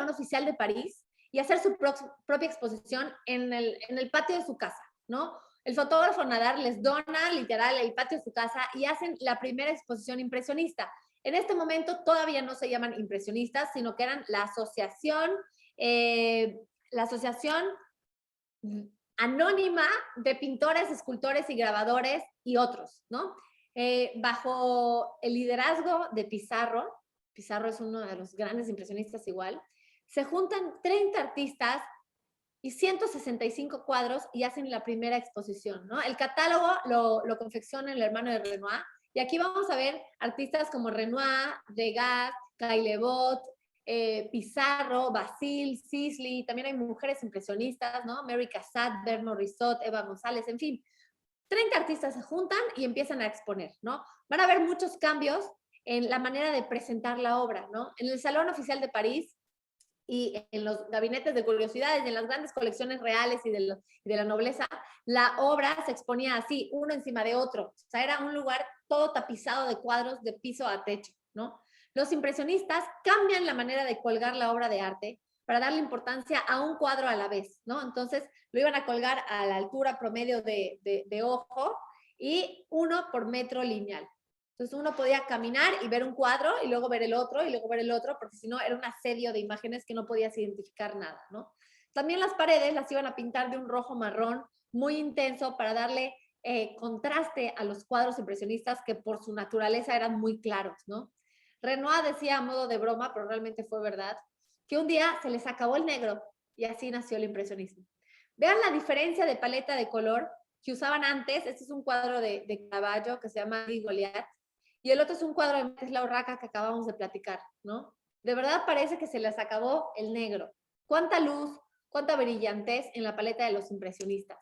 Oficial de París y hacer su propia exposición en el patio de su casa, ¿no? El fotógrafo Nadar les dona literal el patio de su casa y hacen la primera exposición impresionista. En este momento todavía no se llaman impresionistas, sino que eran la asociación anónima de pintores, escultores y grabadores y otros, ¿no? Bajo el liderazgo de Pizarro es uno de los grandes impresionistas igual, se juntan 30 artistas y 165 cuadros y hacen la primera exposición, ¿no? El catálogo lo confecciona el hermano de Renoir, y aquí vamos a ver artistas como Renoir, Degas, Caillebotte, Pizarro, Basile, Sisley, también hay mujeres impresionistas, ¿no? Mary Cassatt, Bert Morisot, Eva González, en fin. 30 artistas se juntan y empiezan a exponer, ¿no? Van a haber muchos cambios en la manera de presentar la obra, ¿no? En el Salón Oficial de París y en los gabinetes de curiosidades y en las grandes colecciones reales y de la nobleza, la obra se exponía así, uno encima de otro. O sea, era un lugar todo tapizado de cuadros de piso a techo, ¿no? Los impresionistas cambian la manera de colgar la obra de arte para darle importancia a un cuadro a la vez, ¿no? Entonces, lo iban a colgar a la altura promedio de ojo y 1 por metro lineal. Entonces uno podía caminar y ver un cuadro y luego ver el otro y luego ver el otro, porque si no era un asedio de imágenes que no podías identificar nada, ¿no? También las paredes las iban a pintar de un rojo marrón muy intenso para darle contraste a los cuadros impresionistas que por su naturaleza eran muy claros, ¿no? Renoir decía a modo de broma, pero realmente fue verdad, que un día se les acabó el negro y así nació el impresionismo. Vean la diferencia de paleta de color que usaban antes. Este es un cuadro de Caravaggio que se llama Goliath. y el otro es un cuadro de Mentes La Urraca que acabamos de platicar, ¿no? De verdad parece que se les acabó el negro. Cuánta luz, cuánta brillantez en la paleta de los impresionistas.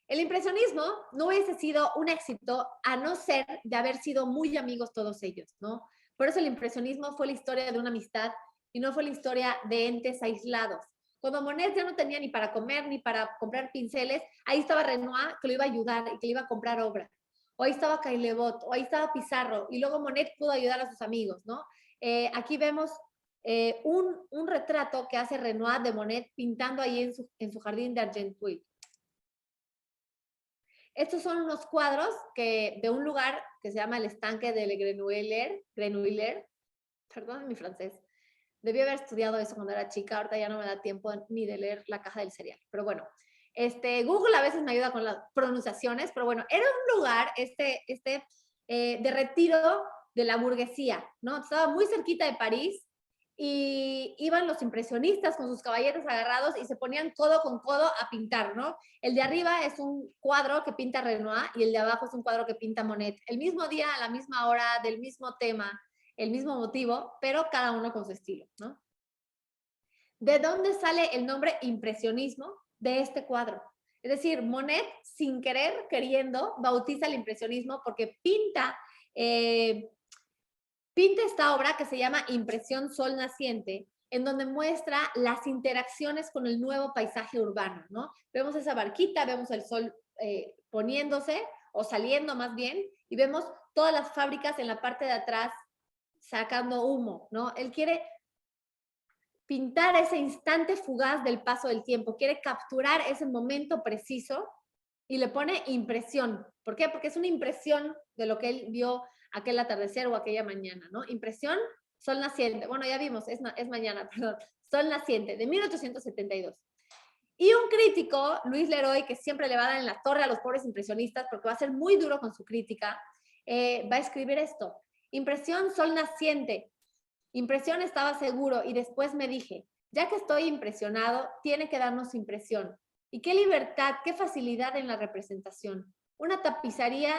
El impresionismo no hubiese sido un éxito a no ser de haber sido muy amigos todos ellos, ¿no? Por eso el impresionismo fue la historia de una amistad y no fue la historia de entes aislados. Cuando Monet ya no tenía ni para comer ni para comprar pinceles, ahí estaba Renoir que lo iba a ayudar y que le iba a comprar obra. O ahí estaba Caillebotte, o ahí estaba Pizarro, y luego Monet pudo ayudar a sus amigos, ¿no? Aquí vemos un retrato que hace Renoir de Monet pintando ahí en su jardín de Argenteuil. Estos son unos cuadros de un lugar que se llama el estanque del Grenouiller, perdón mi francés. Debí haber estudiado eso cuando era chica, ahorita ya no me da tiempo ni de leer La Caja del Cereal. Pero bueno, Google a veces me ayuda con las pronunciaciones, pero bueno, era un lugar de retiro de la burguesía, ¿no? Estaba muy cerquita de París y iban los impresionistas con sus caballeros agarrados y se ponían codo con codo a pintar, ¿no? El de arriba es un cuadro que pinta Renoir y el de abajo es un cuadro que pinta Monet. El mismo día, a la misma hora, del mismo tema, el mismo motivo, pero cada uno con su estilo, ¿no? ¿De dónde sale el nombre impresionismo? De este cuadro. Es decir, Monet, sin querer, queriendo, bautiza el impresionismo porque pinta esta obra que se llama Impresión Sol Naciente, en donde muestra las interacciones con el nuevo paisaje urbano, ¿no? Vemos esa barquita, vemos el sol poniéndose o saliendo más bien, y vemos todas las fábricas en la parte de atrás sacando humo, ¿no? Él quiere pintar ese instante fugaz del paso del tiempo, quiere capturar ese momento preciso y le pone impresión. ¿Por qué? Porque es una impresión de lo que él vio aquel atardecer o aquella mañana, ¿no? Impresión, sol naciente. Bueno, ya vimos, es mañana, perdón. Sol naciente, de 1872. Y un crítico, Luis Leroy, que siempre le va a dar en la torre a los pobres impresionistas porque va a ser muy duro con su crítica, va a escribir esto. Impresión, sol naciente. Impresión estaba seguro y después me dije, ya que estoy impresionado, tiene que darnos impresión. Y qué libertad, qué facilidad en la representación. Una tapicería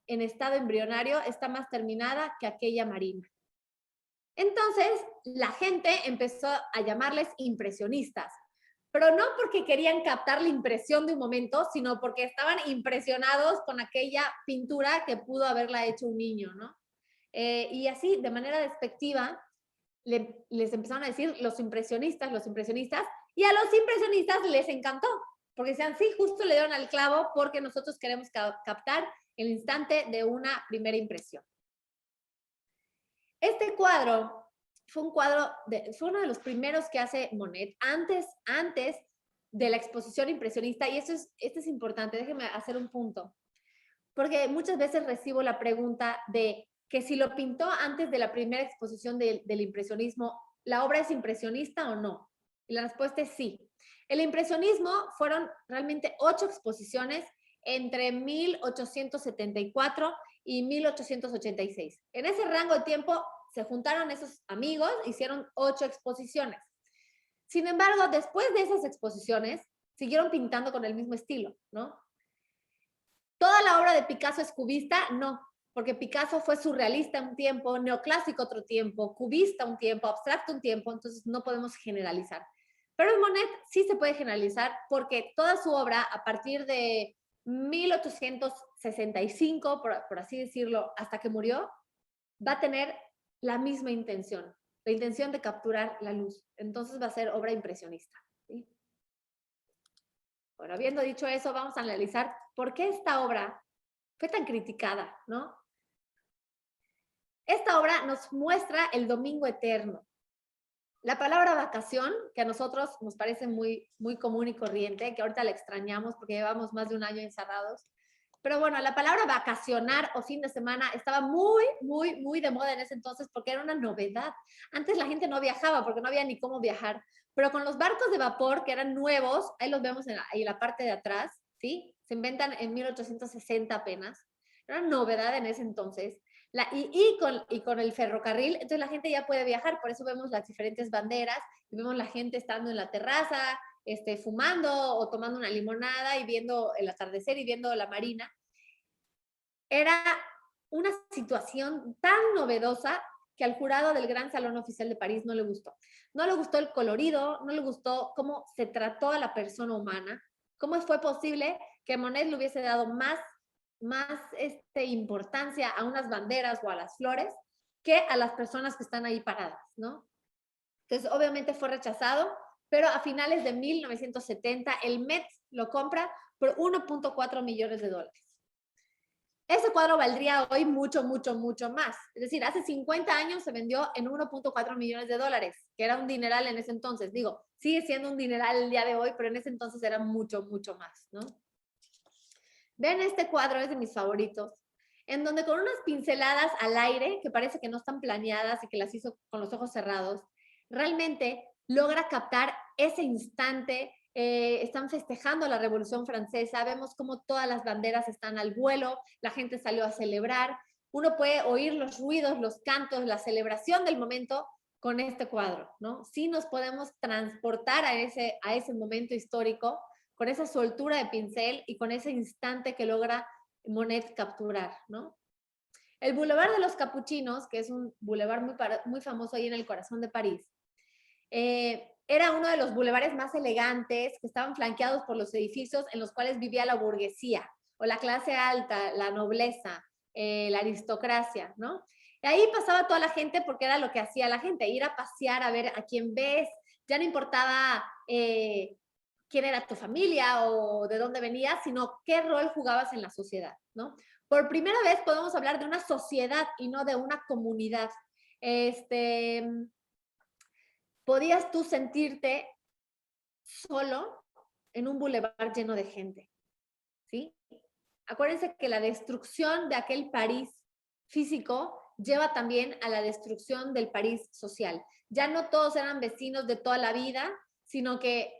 en estado embrionario está más terminada que aquella marina. Entonces, la gente empezó a llamarles impresionistas, pero no porque querían captar la impresión de un momento, sino porque estaban impresionados con aquella pintura que pudo haberla hecho un niño, ¿no? Y así, de manera despectiva, les empezaron a decir los impresionistas, y a los impresionistas les encantó, porque decían, sí, justo le dieron al clavo porque nosotros queremos captar el instante de una primera impresión. Este cuadro fue fue uno de los primeros que hace Monet antes de la exposición impresionista, y esto es importante, déjenme hacer un punto, porque muchas veces recibo la pregunta de que si lo pintó antes de la primera exposición del impresionismo, ¿la obra es impresionista o no? Y la respuesta es sí. El impresionismo fueron realmente 8 exposiciones entre 1874 y 1886. En ese rango de tiempo se juntaron esos amigos, hicieron 8 exposiciones. Sin embargo, después de esas exposiciones, siguieron pintando con el mismo estilo, ¿no? ¿Toda la obra de Picasso es cubista? No, porque Picasso fue surrealista un tiempo, neoclásico otro tiempo, cubista un tiempo, abstracto un tiempo, entonces no podemos generalizar. Pero en Monet sí se puede generalizar porque toda su obra, a partir de 1865, por así decirlo, hasta que murió, va a tener la misma intención, la intención de capturar la luz. Entonces va a ser obra impresionista, ¿sí? Bueno, habiendo dicho eso, vamos a analizar por qué esta obra fue tan criticada, ¿no? Esta obra nos muestra el domingo eterno. La palabra vacación, que a nosotros nos parece muy, muy común y corriente, que ahorita la extrañamos porque llevamos más de un año encerrados, pero bueno, la palabra vacacionar o fin de semana estaba muy, muy, muy de moda en ese entonces porque era una novedad. Antes la gente no viajaba porque no había ni cómo viajar, pero con los barcos de vapor que eran nuevos, ahí los vemos en la parte de atrás, ¿sí? Se inventan en 1860 apenas. Era una novedad en ese entonces. Con el ferrocarril, entonces la gente ya puede viajar, por eso vemos las diferentes banderas, y vemos la gente estando en la terraza, fumando o tomando una limonada y viendo el atardecer y viendo la marina. Era una situación tan novedosa que al jurado del Gran Salón Oficial de París no le gustó. No le gustó el colorido, no le gustó cómo se trató a la persona humana, cómo fue posible que Monet le hubiese dado más importancia a unas banderas o a las flores que a las personas que están ahí paradas, ¿no? Entonces, obviamente fue rechazado, pero a finales de 1970 el Met lo compra por 1.4 millones de dólares. Ese cuadro valdría hoy mucho, mucho, mucho más. Es decir, hace 50 años se vendió en 1.4 millones de dólares, que era un dineral en ese entonces. Digo, sigue siendo un dineral el día de hoy, pero en ese entonces era mucho, mucho más, ¿no? Ven, este cuadro es de mis favoritos, en donde con unas pinceladas al aire, que parece que no están planeadas y que las hizo con los ojos cerrados, realmente logra captar ese instante. Están festejando la Revolución Francesa, vemos cómo todas las banderas están al vuelo, la gente salió a celebrar, uno puede oír los ruidos, los cantos, la celebración del momento con este cuadro, ¿no? Sí nos podemos transportar a ese momento histórico con esa soltura de pincel y con ese instante que logra Monet capturar, ¿no? El Boulevard de los Capuchinos, que es un boulevard muy famoso ahí en el corazón de París, era uno de los bulevares más elegantes que estaban flanqueados por los edificios en los cuales vivía la burguesía o la clase alta, la nobleza, la aristocracia, ¿no? Y ahí pasaba toda la gente porque era lo que hacía la gente, ir a pasear, a ver a quién ves, ya no importaba quién era tu familia o de dónde venías, sino qué rol jugabas en la sociedad, ¿no? Por primera vez podemos hablar de una sociedad y no de una comunidad. Podías tú sentirte solo en un bulevar lleno de gente, ¿sí? Acuérdense que la destrucción de aquel París físico lleva también a la destrucción del París social. Ya no todos eran vecinos de toda la vida, sino que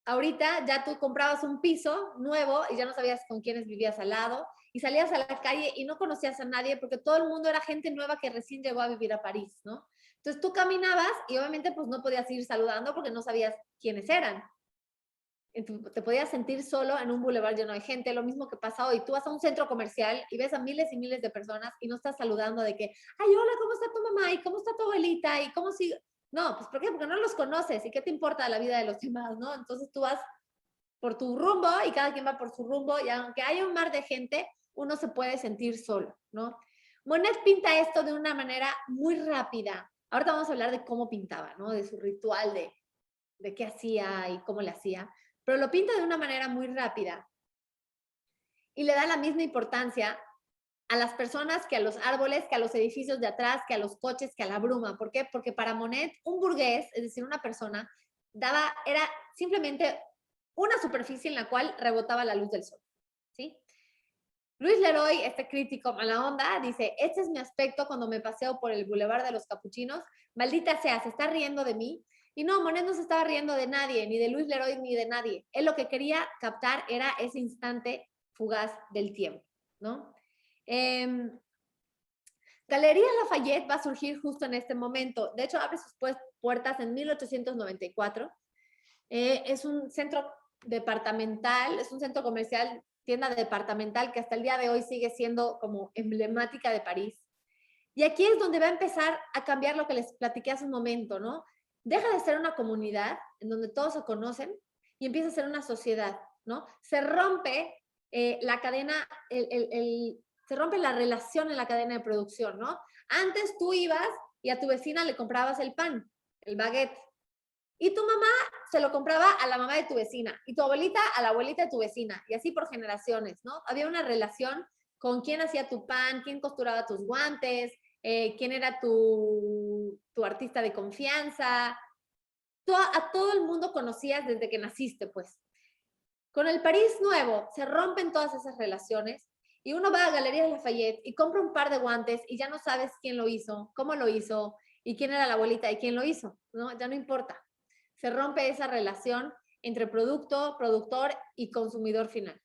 ahorita ya tú comprabas un piso nuevo y ya no sabías con quiénes vivías al lado y salías a la calle y no conocías a nadie porque todo el mundo era gente nueva que recién llegó a vivir a París, ¿no? Entonces tú caminabas y obviamente pues no podías ir saludando porque no sabías quiénes eran. Te podías sentir solo en un bulevar lleno de gente, lo mismo que pasa hoy. Tú vas a un centro comercial y ves a miles y miles de personas y no estás saludando de que, ay, hola, ¿cómo está tu mamá? ¿Y cómo está tu abuelita? ¿Y cómo sigue? No, pues ¿por qué? Porque no los conoces y qué te importa la vida de los demás, ¿no? Entonces tú vas por tu rumbo y cada quien va por su rumbo y aunque haya un mar de gente, uno se puede sentir solo, ¿no? Monet pinta esto de una manera muy rápida. Ahorita vamos a hablar de cómo pintaba, ¿no? De su ritual, de qué hacía y cómo le hacía, pero lo pinta de una manera muy rápida y le da la misma importancia a las personas que a los árboles, que a los edificios de atrás, que a los coches, que a la bruma. ¿Por qué? Porque para Monet, un burgués, es decir, una persona, era simplemente una superficie en la cual rebotaba la luz del sol, ¿sí? Luis Leroy, este crítico mala onda, dice, este es mi aspecto cuando me paseo por el Boulevard de los Capuchinos, maldita sea, se está riendo de mí. Y no, Monet no se estaba riendo de nadie, ni de Luis Leroy, ni de nadie. Él lo que quería captar era ese instante fugaz del tiempo, ¿no? Galerías Lafayette va a surgir justo en este momento. De hecho, abre sus puertas en 1894. Es un centro departamental, es un centro comercial, tienda departamental que hasta el día de hoy sigue siendo como emblemática de París. Y aquí es donde va a empezar a cambiar lo que les platiqué hace un momento, ¿no? Deja de ser una comunidad en donde todos se conocen y empieza a ser una sociedad, ¿no? Se rompe la cadena, se rompe la relación en la cadena de producción, ¿no? Antes tú ibas y a tu vecina le comprabas el pan, el baguette, y tu mamá se lo compraba a la mamá de tu vecina y tu abuelita a la abuelita de tu vecina y así por generaciones, ¿no? Había una relación con quién hacía tu pan, quién costuraba tus guantes, quién era tu artista de confianza. A todo el mundo conocías desde que naciste, pues. Con el París nuevo se rompen todas esas relaciones y uno va a Galerías Lafayette y compra un par de guantes y ya no sabes quién lo hizo, cómo lo hizo y quién era la abuelita y quién lo hizo, ¿no? Ya no importa. Se rompe esa relación entre producto, productor y consumidor final.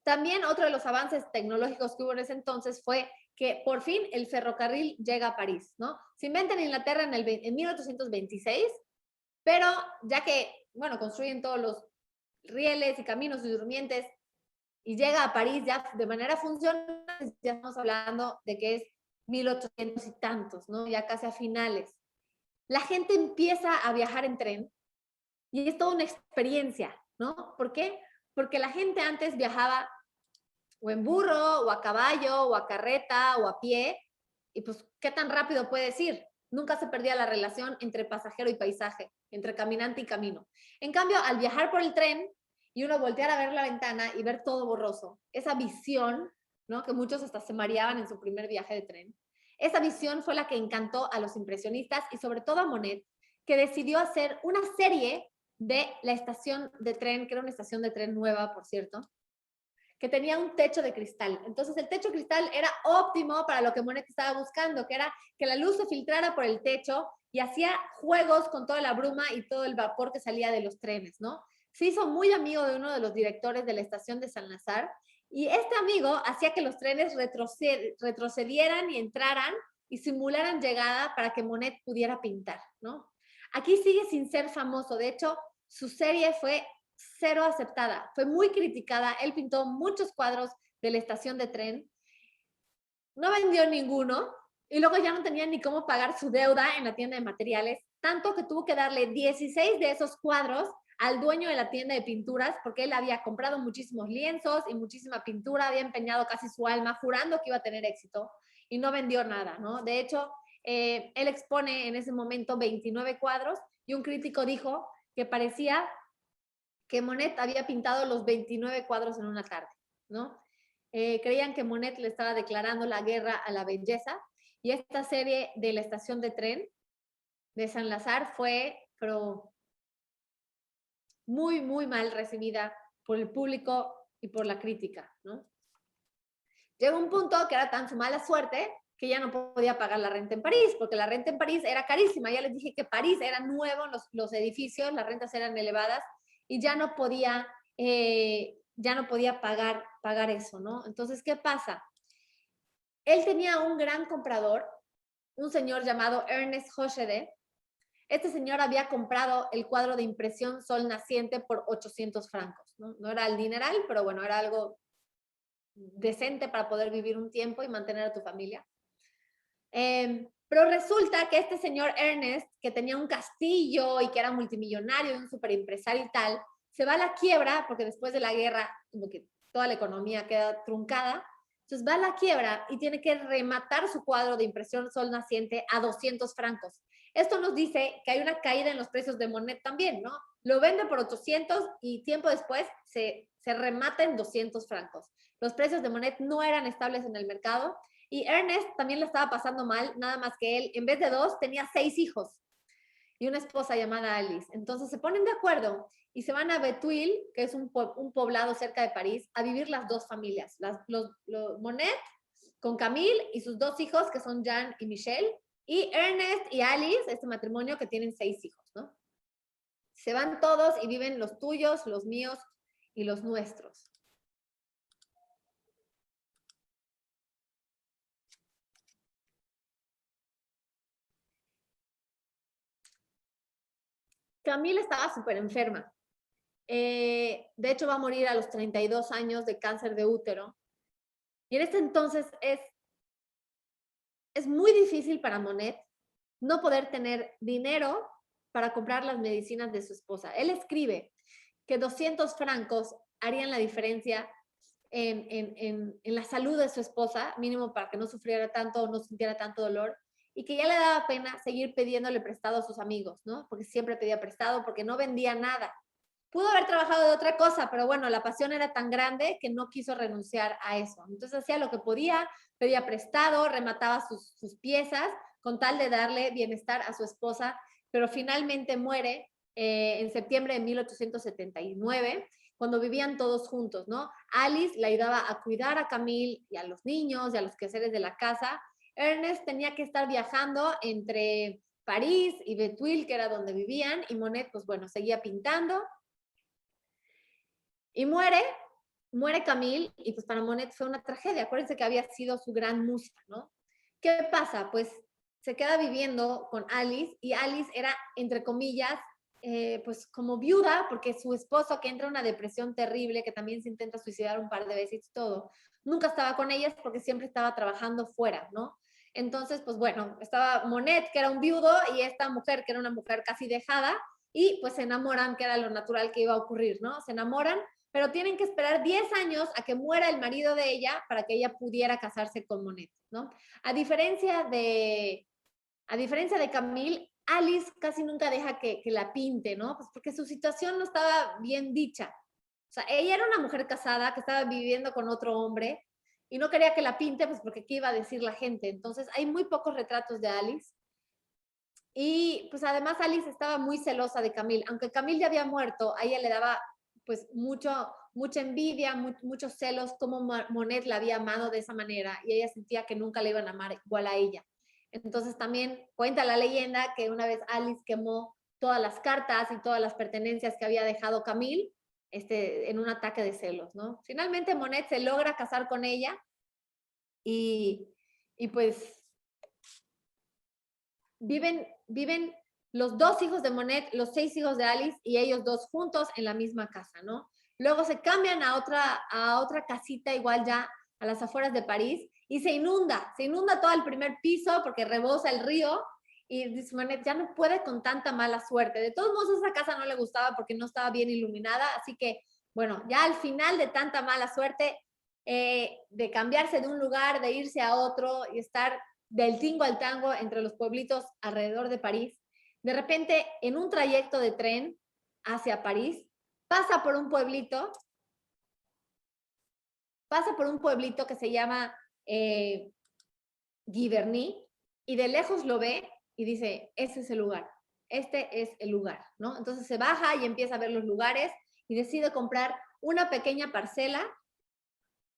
También otro de los avances tecnológicos que hubo en ese entonces fue que por fin el ferrocarril llega a París, ¿no? Se inventa en Inglaterra en 1826, pero ya que, bueno, construyen todos los rieles y caminos y durmientes y llega a París ya de manera funcional, antes, ya estamos hablando de que es 1800 y tantos, ¿no? Ya casi a finales. La gente empieza a viajar en tren y es toda una experiencia, ¿no? ¿Por qué? Porque la gente antes viajaba o en burro, o a caballo, o a carreta, o a pie, y pues, ¿qué tan rápido puedes ir? Nunca se perdía la relación entre pasajero y paisaje, entre caminante y camino. En cambio, al viajar por el tren y uno voltear a ver la ventana y ver todo borroso, esa visión, ¿no? Que muchos hasta se mareaban en su primer viaje de tren, esa visión fue la que encantó a los impresionistas y sobre todo a Monet, que decidió hacer una serie de la estación de tren, que era una estación de tren nueva, por cierto, que tenía un techo de cristal. Entonces el techo de cristal era óptimo para lo que Monet estaba buscando, que era que la luz se filtrara por el techo y hacía juegos con toda la bruma y todo el vapor que salía de los trenes, ¿no? Se hizo muy amigo de uno de los directores de la estación de San Lazar y este amigo hacía que los trenes retrocedieran y entraran y simularan llegada para que Monet pudiera pintar, ¿no? Aquí sigue sin ser famoso. De hecho, su serie fue cero aceptada, fue muy criticada. Él pintó muchos cuadros de la estación de tren, no vendió ninguno y luego ya no tenía ni cómo pagar su deuda en la tienda de materiales, tanto que tuvo que darle 16 de esos cuadros al dueño de la tienda de pinturas porque él había comprado muchísimos lienzos y muchísima pintura, había empeñado casi su alma jurando que iba a tener éxito y no vendió nada, ¿no? De hecho, él expone en ese momento 29 cuadros y un crítico dijo que parecía que Monet había pintado los 29 cuadros en una tarde, ¿no? Creían que Monet le estaba declarando la guerra a la belleza y esta serie de la estación de tren de San Lazar fue, pero muy, muy mal recibida por el público y por la crítica, ¿no? Llegó un punto que era tan su mala suerte que ya no podía pagar la renta en París, porque la renta en París era carísima. Ya les dije que París era nuevo, los edificios, las rentas eran elevadas y ya no podía pagar eso, ¿no? Entonces, ¿qué pasa? Él tenía un gran comprador, un señor llamado Ernest Hochede. Este señor había comprado el cuadro de impresión Sol Naciente por 800 francos, ¿no? No era el dineral, pero bueno, era algo decente para poder vivir un tiempo y mantener a tu familia. Pero resulta que este señor Ernest, que tenía un castillo y que era multimillonario y un superempresario y tal, se va a la quiebra porque después de la guerra como que toda la economía queda truncada. Entonces va a la quiebra y tiene que rematar su cuadro de impresión Sol Naciente a 200 francos. Esto nos dice que hay una caída en los precios de Monet también, ¿no? Lo vende por 800 y tiempo después se remata en 200 francos. Los precios de Monet no eran estables en el mercado y Ernest también le estaba pasando mal, nada más que él, en vez de 2, tenía 6 hijos y una esposa llamada Alice. Entonces se ponen de acuerdo y se van a Betuil, que es un poblado cerca de París, a vivir las dos familias, los Monet con Camille y sus 2 hijos, que son Jean y Michel, y Ernest y Alice, este matrimonio que tienen 6 hijos, ¿no? Se van todos y viven los tuyos, los míos y los nuestros. Camille estaba súper enferma. De hecho, va a morir a los 32 años de cáncer de útero. Y en este entonces es muy difícil para Monet no poder tener dinero para comprar las medicinas de su esposa. Él escribe que 200 francos harían la diferencia en la salud de su esposa, mínimo para que no sufriera tanto o no sintiera tanto dolor, y que ya le daba pena seguir pidiéndole prestado a sus amigos, ¿no? Porque siempre pedía prestado, porque no vendía nada. Pudo haber trabajado de otra cosa, pero bueno, la pasión era tan grande que no quiso renunciar a eso. Entonces hacía lo que podía, pedía prestado, remataba sus piezas con tal de darle bienestar a su esposa, pero finalmente muere en septiembre de 1879, cuando vivían todos juntos, ¿no? Alice le ayudaba a cuidar a Camille y a los niños y a los quehaceres de la casa. Ernest tenía que estar viajando entre París y Betuil, que era donde vivían, y Monet, pues bueno, seguía pintando. Y muere Camille, y pues para Monet fue una tragedia. Acuérdense que había sido su gran musa, ¿no? ¿Qué pasa? Pues se queda viviendo con Alice, y Alice era, entre comillas, pues como viuda, porque su esposo, que entra en una depresión terrible, que también se intenta suicidar un par de veces y todo, nunca estaba con ellas porque siempre estaba trabajando fuera, ¿no? Entonces, pues bueno, estaba Monet, que era un viudo, y esta mujer, que era una mujer casi dejada, y pues se enamoran, que era lo natural que iba a ocurrir, ¿no? Se enamoran, pero tienen que esperar 10 años a que muera el marido de ella para que ella pudiera casarse con Monet, ¿no? A diferencia de, a diferencia de Camille, Alice casi nunca deja que la pinte, ¿no? Pues porque su situación no estaba bien dicha. O sea, ella era una mujer casada que estaba viviendo con otro hombre y no quería que la pinte, pues porque qué iba a decir la gente. Entonces, hay muy pocos retratos de Alice. Y pues además Alice estaba muy celosa de Camille. Aunque Camille ya había muerto, a ella le daba pues mucha envidia, muchos celos, como Monet la había amado de esa manera y ella sentía que nunca le iban a amar igual a ella. Entonces también cuenta la leyenda que una vez Alice quemó todas las cartas y todas las pertenencias que había dejado Camille en un ataque de celos, ¿no? Finalmente Monet se logra casar con ella y, y pues viven los 2 hijos de Monet, los 6 hijos de Alice y ellos 2 juntos en la misma casa, ¿no? Luego se cambian a otra casita igual ya a las afueras de París y se inunda todo el primer piso porque rebosa el río y dice Monet, ya no puede con tanta mala suerte. De todos modos, esa casa no le gustaba porque no estaba bien iluminada, así que, bueno, ya al final de tanta mala suerte, de cambiarse de un lugar, de irse a otro y estar del tingo al tango entre los pueblitos alrededor de París, de repente en un trayecto de tren hacia París, pasa por un pueblito, que se llama Giverny, y de lejos lo ve y dice, ese es el lugar, este es el lugar, ¿no? Entonces se baja y empieza a ver los lugares y decide comprar una pequeña parcela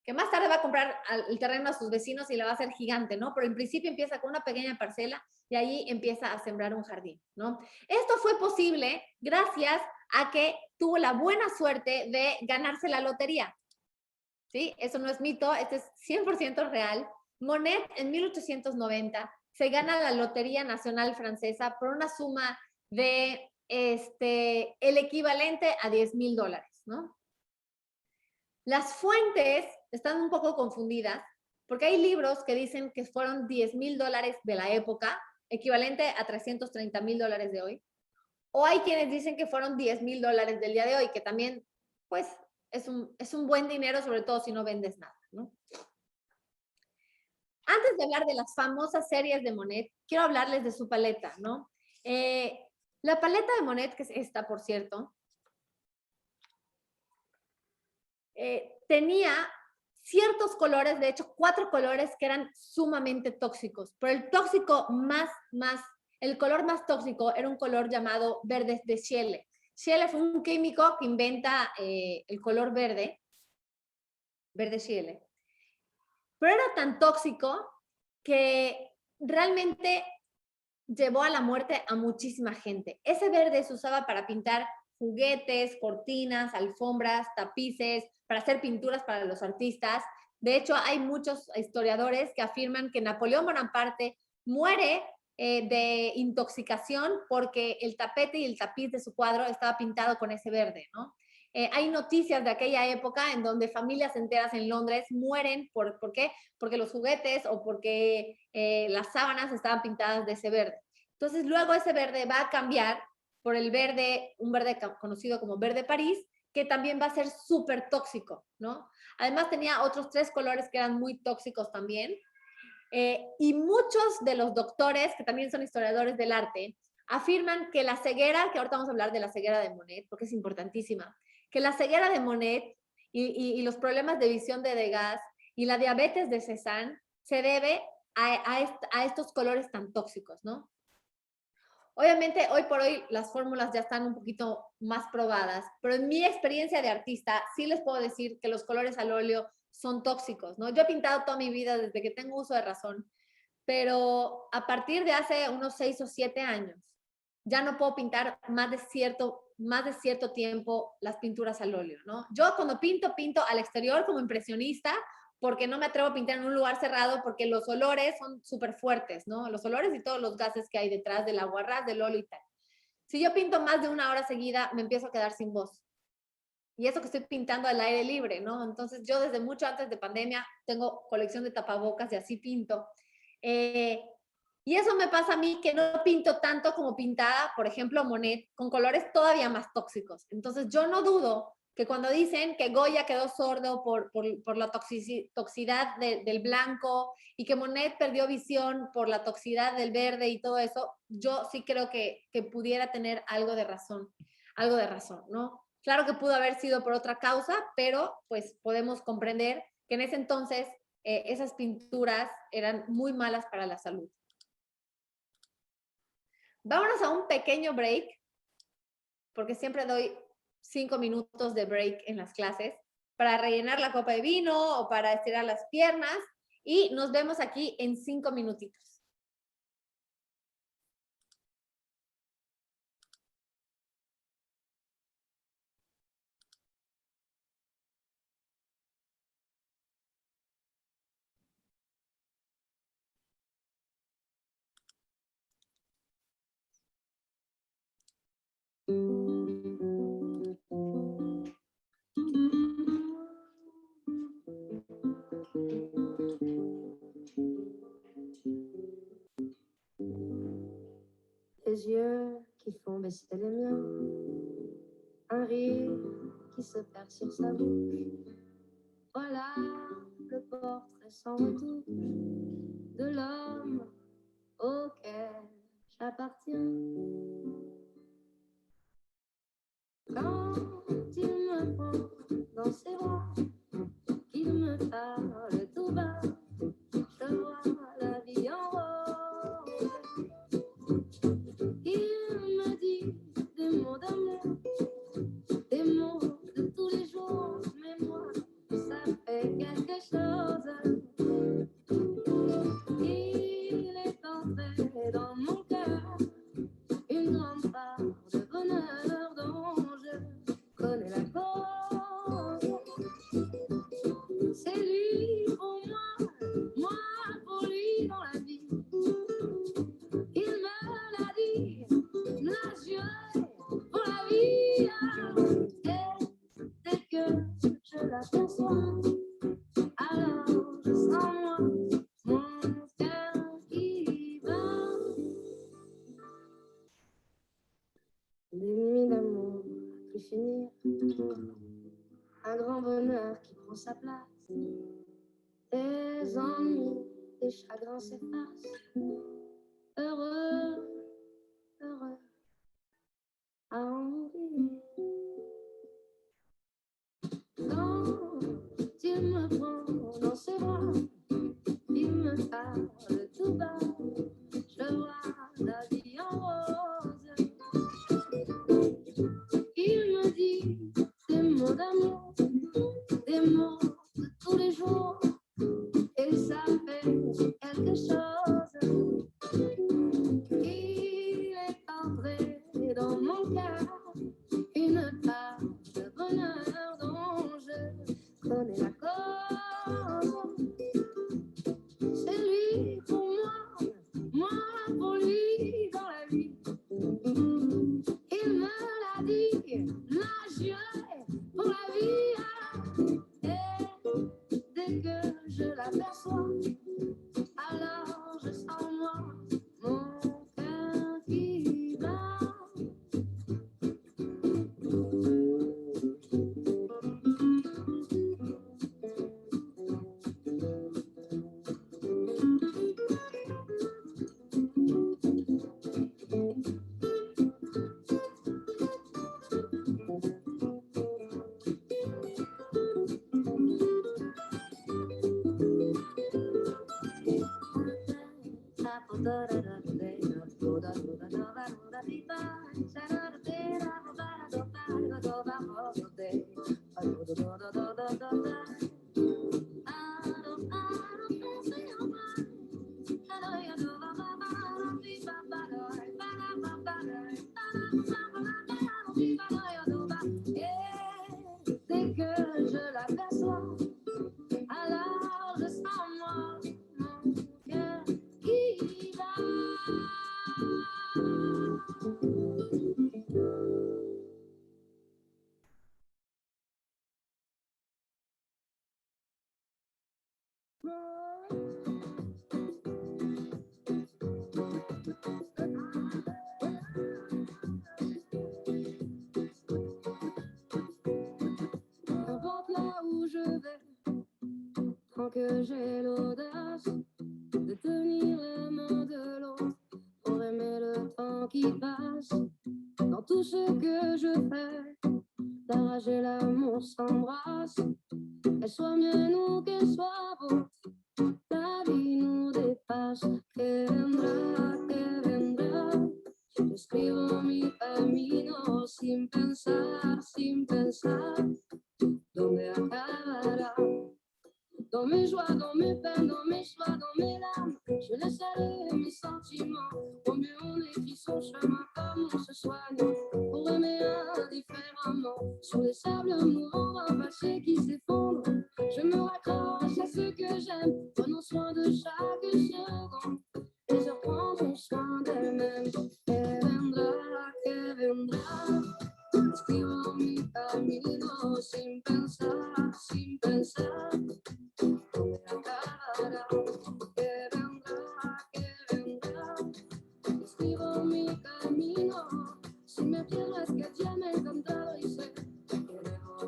que más tarde va a comprar el terreno a sus vecinos y la va a hacer gigante, ¿no? Pero en principio empieza con una pequeña parcela y ahí empieza a sembrar un jardín, ¿no? Esto fue posible gracias a que tuvo la buena suerte de ganarse la lotería, ¿sí? Eso no es mito, esto es 100% real. Monet en 1890 se gana la Lotería Nacional Francesa por una suma de el equivalente a $10,000, ¿no? Las fuentes están un poco confundidas porque hay libros que dicen que fueron $10,000 de la época, equivalente a $330,000 de hoy, o hay quienes dicen que fueron $10,000 del día de hoy, que también, pues, es un buen dinero, sobre todo si no vendes nada, ¿no? Antes de hablar de las famosas series de Monet, quiero hablarles de su paleta, ¿no? La paleta de Monet, que es esta, por cierto, tenía ciertos colores, de hecho 4 colores que eran sumamente tóxicos, pero el color más tóxico era un color llamado verde de Scheele. Scheele fue un químico que inventa el color verde Scheele, pero era tan tóxico que realmente llevó a la muerte a muchísima gente. Ese verde se usaba para pintar juguetes, cortinas, alfombras, tapices, para hacer pinturas para los artistas. De hecho, hay muchos historiadores que afirman que Napoleón Bonaparte muere de intoxicación porque el tapete y el tapiz de su cuadro estaba pintado con ese verde, ¿no? Hay noticias de aquella época en donde familias enteras en Londres mueren. ¿Por qué? Porque los juguetes o porque las sábanas estaban pintadas de ese verde. Entonces, luego ese verde va a cambiar por un verde conocido como verde París, que también va a ser súper tóxico, ¿no? Además tenía otros 3 colores que eran muy tóxicos también. Y muchos de los doctores, que también son historiadores del arte, afirman que la ceguera, que ahorita vamos a hablar de la ceguera de Monet, porque es importantísima, que la ceguera de Monet y los problemas de visión de Degas y la diabetes de Cézanne se debe a estos colores tan tóxicos, ¿no? Obviamente, hoy por hoy las fórmulas ya están un poquito más probadas, pero en mi experiencia de artista sí les puedo decir que los colores al óleo son tóxicos, ¿no? Yo he pintado toda mi vida desde que tengo uso de razón, pero a partir de hace unos 6 o 7 años ya no puedo pintar más de cierto tiempo las pinturas al óleo, ¿no? Yo cuando pinto al exterior como impresionista, porque no me atrevo a pintar en un lugar cerrado porque los olores son súper fuertes, ¿no? Los olores y todos los gases que hay detrás del aguarrás, del óleo y tal. Si yo pinto más de 1 hora seguida, me empiezo a quedar sin voz. Y eso que estoy pintando al aire libre, ¿no? Entonces yo desde mucho antes de pandemia tengo colección de tapabocas y así pinto. Y eso me pasa a mí que no pinto tanto como pintaba, por ejemplo, Monet, con colores todavía más tóxicos. Entonces yo no dudo que cuando dicen que Goya quedó sordo por la toxicidad del blanco y que Monet perdió visión por la toxicidad del verde y todo eso, yo sí creo que pudiera tener algo de razón, ¿no? Claro que pudo haber sido por otra causa, pero pues podemos comprender que en ese entonces esas pinturas eran muy malas para la salud. Vámonos a un pequeño break, porque siempre doy 5 minutos de break en las clases para rellenar la copa de vino o para estirar las piernas y nos vemos aquí en 5 minutitos. Les yeux qui font baisser les miens, un rire qui se perd sur sa bouche. Voilà le portrait sans retouche de l'homme auquel j'appartiens. Quand il me prend dans ses bras, qu'il me parle tout bas, je vois la vie en rose. Il me dit des mots d'amour, des mots de tous les jours, mais moi, ça fait quelque chose. Il est entré dans mon cœur une grande part de bonheur dont je connais la cause. C'est lui pour moi pour lui dans la vie. Il me l'a dit, l'a juré pour la vie. Et dès que je l'aperçois, alors je sens moi mon cœur qui bat. Des nuits d'amour à plus finir, un grand bonheur qui prend sa place. Des ennuis, des chagrins s'effacent. Heureux, heureux à en mourir. Quand il me prend dans ses bras, il me parle tout bas, je vois la vie en rose. Il me dit des mots d'amour, des mots de tous les jours, et ça fait quelque chose. Il est entré dans mon cœur une part de bonheur dont je connais la cause. C'est lui pour moi pour lui dans la vie. Il me l'a dit, l'a juré pour la vie. Et dès que je l'aperçois, alors je sens moi mon cœur qui bat. N'importe là où je vais, tant que j'ai l'audace de tenir la main de l'autre pour aimer le temps qui passe. Dans tout ce que je fais, la rage et l'amour s'embrassent. Qu'elle soit mienne ou qu'elle soit vôtre, la vie nous dépasse. Que vendrá, yo te escribo mi camino sin pensar, ¿dónde acabará? Dans mes joies, dans mes peines, dans mes choix, dans mes larmes, je laisse aller mes sentiments. Au mieux on écrit son chemin comme on se soigne pour aimer indifféremment. Sur les sables mouvants, un passé qui s'effondre, je me raccroche à ce que j'aime, prenons soin de chaque seconde. Les heures prendront soin d'elles-mêmes. Que vendrá, escribo mi camino sin pensar, sin pensar. Escribo mi camino, si me pierdo es que ya me he encontrado y sé que debo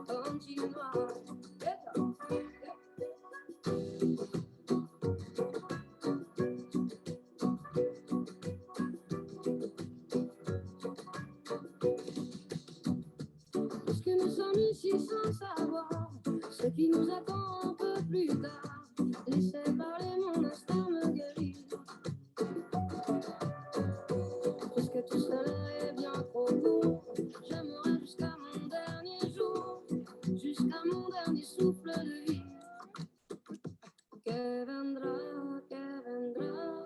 continuar. Parce que nous sommes ici sans savoir ce qui nous attend un peu plus tard. Laissez parler mon instinct me guérit. Puisque tout cela est bien trop court, j'aimerais jusqu'à mon dernier jour, jusqu'à mon dernier souffle de vie. Que vendrá, que vendrá.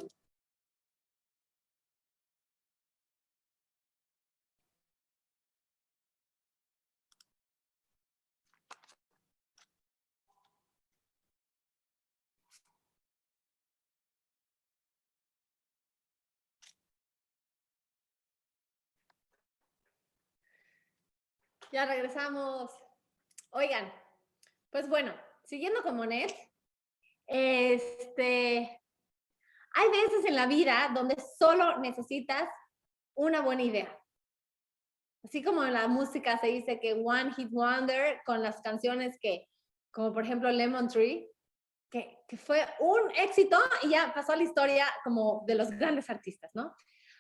Ya regresamos. Oigan, pues bueno, siguiendo con Monet, hay veces en la vida donde solo necesitas una buena idea. Así como en la música se dice que one hit wonder con las canciones que, como por ejemplo Lemon Tree, que fue un éxito y ya pasó a la historia como de los grandes artistas, ¿no?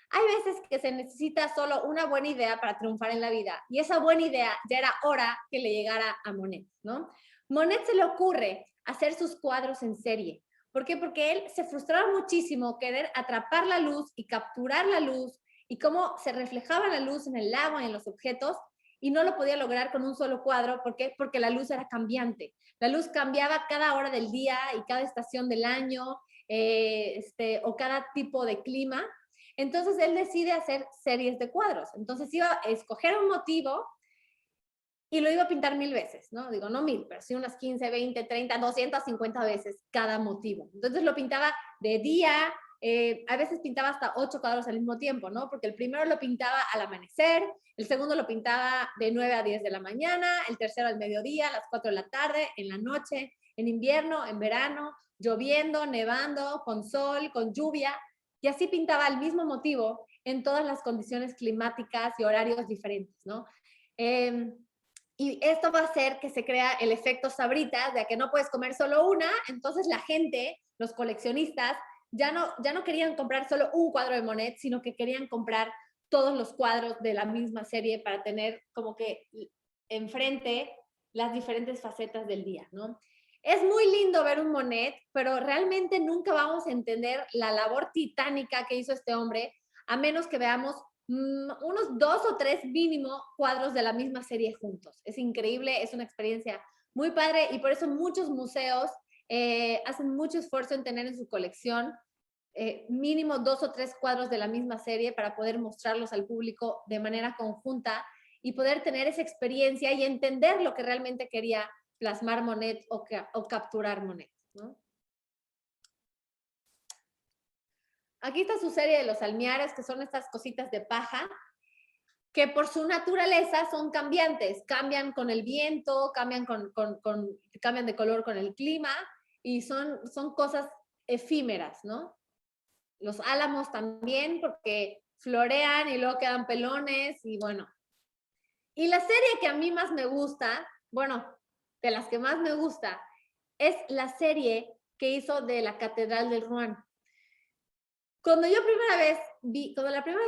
Hay veces que se necesita solo una buena idea para triunfar en la vida y esa buena idea ya era hora que le llegara a Monet, ¿no? Monet se le ocurre hacer sus cuadros en serie. ¿Por qué? Porque él se frustraba muchísimo querer atrapar la luz y capturar la luz y cómo se reflejaba la luz en el agua y en los objetos y no lo podía lograr con un solo cuadro. ¿Por qué? Porque la luz era cambiante. La luz cambiaba cada hora del día y cada estación del año o cada tipo de clima. Entonces él decide hacer series de cuadros. Entonces iba a escoger un motivo y lo iba a pintar 1000 veces, ¿no? Digo, no 1000, pero sí unas 15, 20, 30, 250 veces cada motivo. Entonces lo pintaba de día, a veces pintaba hasta 8 cuadros al mismo tiempo, ¿no? Porque el primero lo pintaba al amanecer, el segundo lo pintaba de 9 a 10 de la mañana, el tercero al mediodía, a las 4 de la tarde, en la noche, en invierno, en verano, lloviendo, nevando, con sol, con lluvia, y así pintaba el mismo motivo en todas las condiciones climáticas y horarios diferentes, ¿no? Y esto va a hacer que se crea el efecto Sabritas, de que no puedes comer solo una, entonces la gente, los coleccionistas, ya no querían comprar solo un cuadro de Monet, sino que querían comprar todos los cuadros de la misma serie para tener como que enfrente las diferentes facetas del día, ¿no? Es muy lindo ver un Monet, pero realmente nunca vamos a entender la labor titánica que hizo este hombre, a menos que veamos unos 2 o 3 mínimo cuadros de la misma serie juntos. Es increíble, es una experiencia muy padre y por eso muchos museos hacen mucho esfuerzo en tener en su colección mínimo 2 o 3 cuadros de la misma serie para poder mostrarlos al público de manera conjunta y poder tener esa experiencia y entender lo que realmente quería plasmar Monet o capturar Monet, ¿no? Aquí está su serie de los almiares, que son estas cositas de paja, que por su naturaleza son cambiantes, cambian con el viento, cambian de color con el clima, y son cosas efímeras, ¿no? Los álamos también, porque florean y luego quedan pelones y bueno. Y la serie que a mí más me gusta, bueno, de las que más me gusta, es la serie que hizo de la Catedral del Rouen. Cuando la primera vez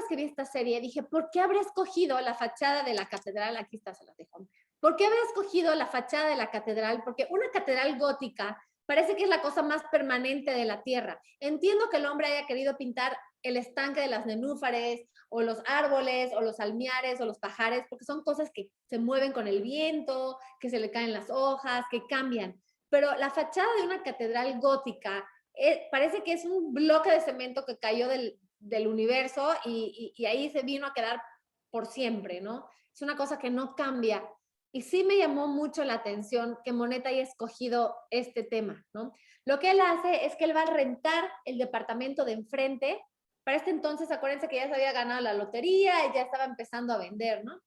que vi esta serie, dije, ¿por qué habré escogido la fachada de la catedral? Aquí está, se la dejo. ¿Por qué habré escogido la fachada de la catedral? Porque una catedral gótica parece que es la cosa más permanente de la tierra. Entiendo que el hombre haya querido pintar el estanque de las nenúfares, o los árboles, o los almiares, o los pajares, porque son cosas que se mueven con el viento, que se le caen las hojas, que cambian. Pero la fachada de una catedral gótica parece que es un bloque de cemento que cayó del universo y ahí se vino a quedar por siempre, ¿no? Es una cosa que no cambia. Y sí me llamó mucho la atención que Monet haya escogido este tema, ¿no? Lo que él hace es que él va a rentar el departamento de enfrente. Para este entonces, acuérdense que ya se había ganado la lotería y ya estaba empezando a vender, ¿no?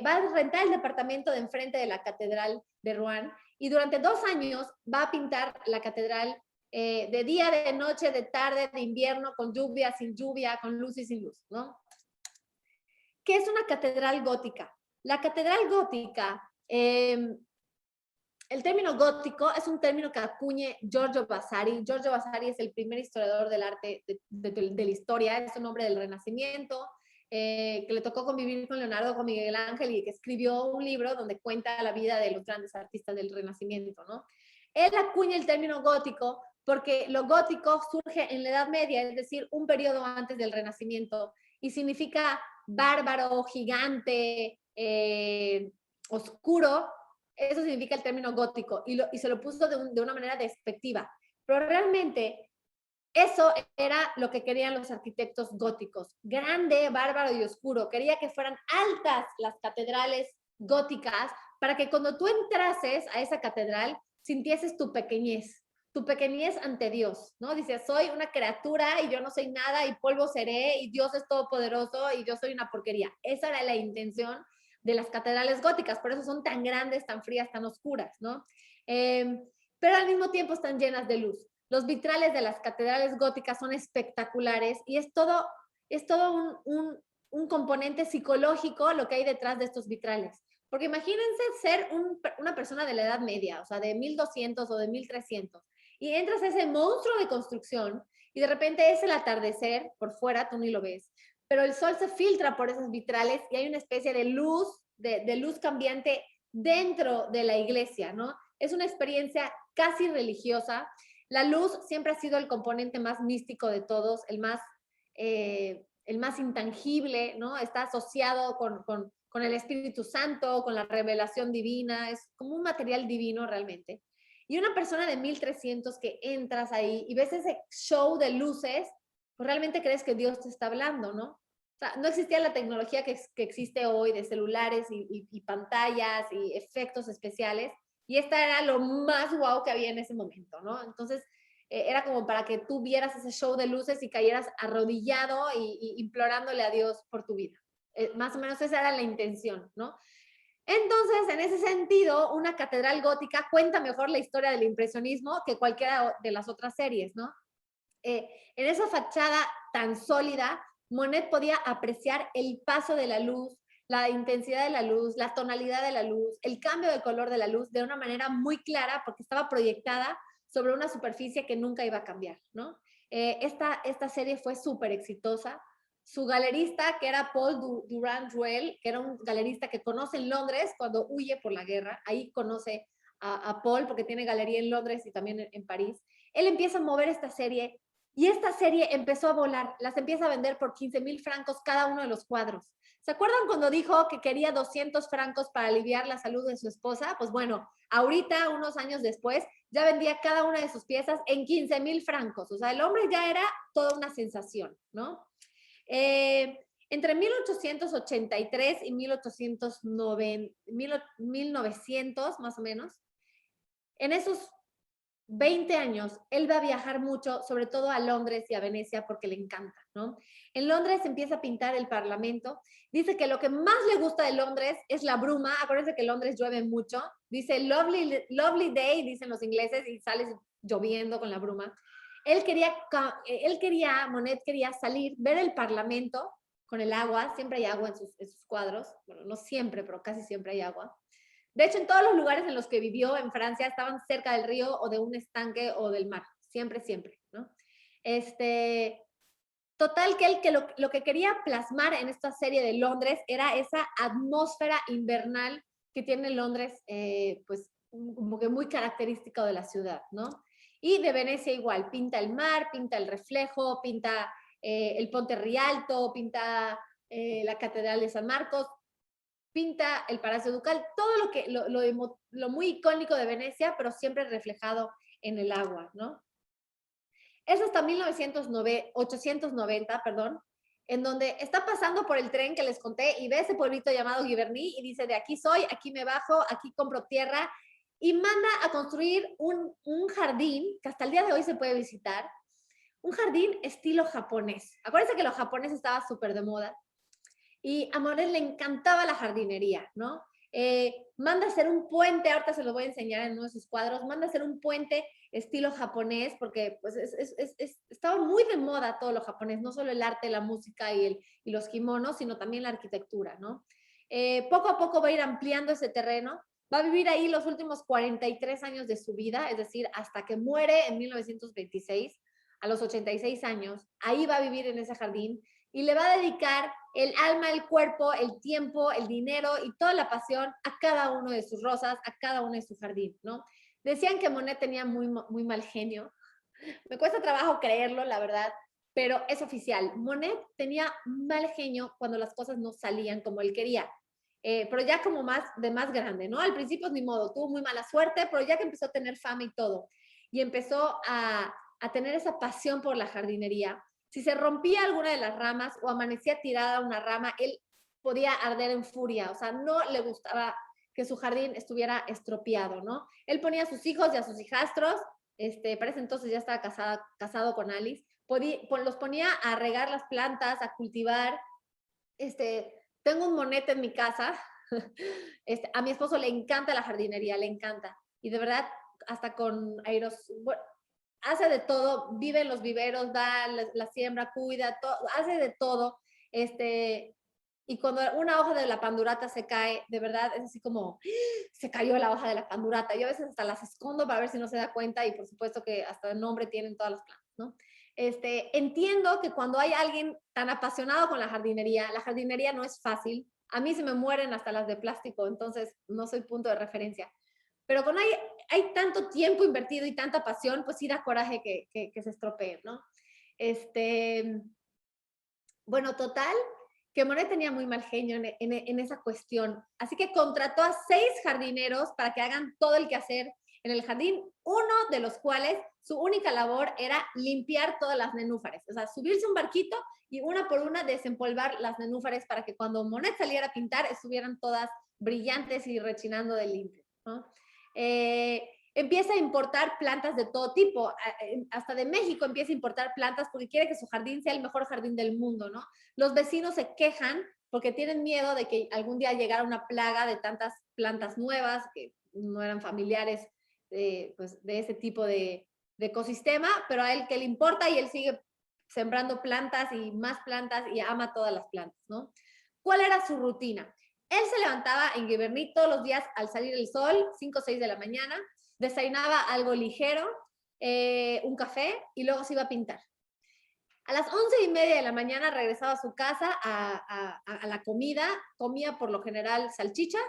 Va a rentar el departamento de enfrente de la Catedral de Rouen y durante 2 años va a pintar la catedral de día, de noche, de tarde, de invierno, con lluvia, sin lluvia, con luz y sin luz, ¿no? ¿Qué es una catedral gótica? La catedral gótica, el término gótico es un término que acuñe Giorgio Vasari. Giorgio Vasari es el primer historiador del arte de la historia, es un hombre del Renacimiento, que le tocó convivir con Leonardo, con Miguel Ángel y que escribió un libro donde cuenta la vida de los grandes artistas del Renacimiento, ¿no? Él acuña el término gótico porque lo gótico surge en la Edad Media, es decir, un periodo antes del Renacimiento, y significa bárbaro, gigante, oscuro. Eso significa el término gótico, y se lo puso de una manera despectiva. Pero realmente eso era lo que querían los arquitectos góticos, grande, bárbaro y oscuro. Quería que fueran altas las catedrales góticas para que cuando tú entrases a esa catedral sintieses tu pequeñez ante Dios, ¿no? Dice, soy una criatura y yo no soy nada y polvo seré y Dios es todopoderoso y yo soy una porquería. Esa era la intención de las catedrales góticas, por eso son tan grandes, tan frías, tan oscuras, ¿no? Pero al mismo tiempo están llenas de luz. Los vitrales de las catedrales góticas son espectaculares y es todo un componente psicológico lo que hay detrás de estos vitrales. Porque imagínense ser una persona de la Edad Media, o sea, de 1200 o de 1300, y entras a ese monstruo de construcción y de repente es el atardecer, por fuera tú ni lo ves, pero el sol se filtra por esos vitrales y hay una especie de luz, de luz cambiante dentro de la iglesia, ¿no? Es una experiencia casi religiosa. La luz siempre ha sido el componente más místico de todos, el más intangible, ¿no? Está asociado con el Espíritu Santo, con la revelación divina, es como un material divino realmente. Y una persona de 1300 que entras ahí y ves ese show de luces, pues realmente crees que Dios te está hablando, ¿no? O sea, no existía la tecnología que existe hoy de celulares y pantallas y efectos especiales, y esta era lo más guau que había en ese momento, ¿no? Entonces, era como para que tú vieras ese show de luces y cayeras arrodillado y implorándole a Dios por tu vida. Más o menos esa era la intención, ¿no? Entonces, en ese sentido, una catedral gótica cuenta mejor la historia del impresionismo que cualquiera de las otras series, ¿no? En esa fachada tan sólida, Monet podía apreciar el paso de la luz, la intensidad de la luz, la tonalidad de la luz, el cambio de color de la luz de una manera muy clara porque estaba proyectada sobre una superficie que nunca iba a cambiar, ¿no? Esta serie fue súper exitosa. Su galerista, que era Paul Durand-Ruel, que era un galerista que conoce en Londres cuando huye por la guerra, ahí conoce a Paul porque tiene galería en Londres y también en París. Él empieza a mover esta serie y esta serie empezó a volar, las empieza a vender por 15,000 francos cada uno de los cuadros. ¿Se acuerdan cuando dijo que quería 200 francos para aliviar la salud de su esposa? Pues bueno, ahorita, unos años después, ya vendía cada una de sus piezas en 15,000 francos. O sea, el hombre ya era toda una sensación, ¿no? Entre 1883 y 1900, más o menos, en esos 20 años, él va a viajar mucho, sobre todo a Londres y a Venecia, porque le encanta, ¿no? En Londres empieza a pintar el Parlamento. Dice que lo que más le gusta de Londres es la bruma. Acuérdense que en Londres llueve mucho. Dice lovely, lovely day, dicen los ingleses, y sales lloviendo con la bruma. Monet quería salir, ver el Parlamento con el agua. Siempre hay agua en sus cuadros. Bueno, no siempre, pero casi siempre hay agua. De hecho, en todos los lugares en los que vivió en Francia estaban cerca del río o de un estanque o del mar. Siempre, siempre, ¿no? Total, que él lo que quería plasmar en esta serie de Londres era esa atmósfera invernal que tiene Londres, pues como que muy característica de la ciudad, ¿no? Y de Venecia igual, pinta el mar, pinta el reflejo, pinta el Ponte Rialto, pinta la Catedral de San Marcos, pinta el Palacio Ducal, todo lo muy icónico de Venecia, pero siempre reflejado en el agua, ¿no? Es hasta 890, perdón, en donde está pasando por el tren que les conté y ve ese pueblito llamado Giverny y dice, de aquí soy, aquí me bajo, aquí compro tierra, y manda a construir un jardín que hasta el día de hoy se puede visitar, un jardín estilo japonés. Acuérdense que los japoneses estaba súper de moda. Y a Monet le encantaba la jardinería, ¿no? Manda a hacer un puente, ahorita se lo voy a enseñar en uno de sus cuadros, manda a hacer un puente estilo japonés, porque pues, estaba muy de moda todo lo japonés, no solo el arte, la música y los kimonos, sino también la arquitectura, ¿no? Poco a poco va a ir ampliando ese terreno, va a vivir ahí los últimos 43 años de su vida, es decir, hasta que muere en 1926, a los 86 años, ahí va a vivir en ese jardín, y le va a dedicar el alma, el cuerpo, el tiempo, el dinero y toda la pasión a cada uno de sus rosas, a cada uno de su jardín, ¿no? Decían que Monet tenía muy mal genio. Me cuesta trabajo creerlo, la verdad, pero es oficial. Monet tenía mal genio cuando las cosas no salían como él quería. Pero ya como de más grande, ¿no? Al principio, ni modo, tuvo muy mala suerte, pero ya que empezó a tener fama y todo, y empezó a tener esa pasión por la jardinería, si se rompía alguna de las ramas o amanecía tirada una rama, él podía arder en furia, o sea, no le gustaba que su jardín estuviera estropeado, ¿no? Él ponía a sus hijos y a sus hijastros, para ese entonces ya estaba casado con Alice, los ponía a regar las plantas, a cultivar. Tengo un Monet en mi casa, a mi esposo le encanta la jardinería, le encanta, y de verdad, hasta con bueno, hace de todo, vive en los viveros, da la siembra, cuida, hace de todo, y cuando una hoja de la pandurata se cae, de verdad es así como, se cayó la hoja de la pandurata. Yo a veces hasta las escondo para ver si no se da cuenta, y por supuesto que hasta el nombre tienen todas las plantas, ¿no? Entiendo que cuando hay alguien tan apasionado con la jardinería no es fácil. A mí se me mueren hasta las de plástico, entonces no soy punto de referencia. Pero cuando hay tanto tiempo invertido y tanta pasión, pues sí da coraje que se estropeen, ¿no? Bueno, total, que Monet tenía muy mal genio en esa cuestión. Así que contrató a 6 jardineros para que hagan todo el quehacer en el jardín, uno de los cuales su única labor era limpiar todas las nenúfares. O sea, subirse un barquito y una por una desempolvar las nenúfares para que cuando Monet saliera a pintar estuvieran todas brillantes y rechinando de limpio, ¿no? Empieza a importar plantas de todo tipo, hasta de México empieza a importar plantas porque quiere que su jardín sea el mejor jardín del mundo, ¿no? Los vecinos se quejan porque tienen miedo de que algún día llegara una plaga de tantas plantas nuevas que no eran familiares pues, de ese tipo de ecosistema, pero a él que le importa y él sigue sembrando plantas y más plantas y ama todas las plantas, ¿no? ¿Cuál era su rutina? Él se levantaba en Giverny todos los días al salir el sol, 5 o 6 de la mañana, desayunaba algo ligero, un café, y luego se iba a pintar. A las 11:30 de la mañana regresaba a su casa a la comida, comía por lo general salchicha,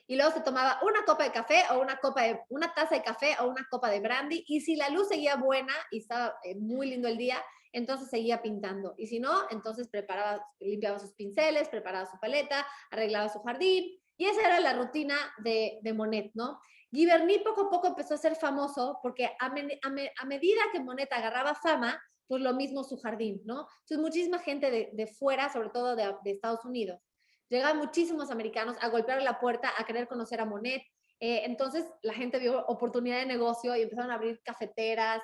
y luego se tomaba una copa de café o una taza de café o una copa de brandy, y si la luz seguía buena y estaba muy lindo el día, entonces seguía pintando, y si no, entonces limpiaba sus pinceles, preparaba su paleta, arreglaba su jardín, y esa era la rutina de Monet, ¿no? Giverny poco a poco empezó a ser famoso porque a medida que Monet agarraba fama, pues lo mismo su jardín, ¿no? Entonces muchísima gente de fuera, sobre todo de Estados Unidos, llegaban muchísimos americanos a golpear la puerta, a querer conocer a Monet, Entonces la gente vio oportunidad de negocio y empezaron a abrir cafeterías,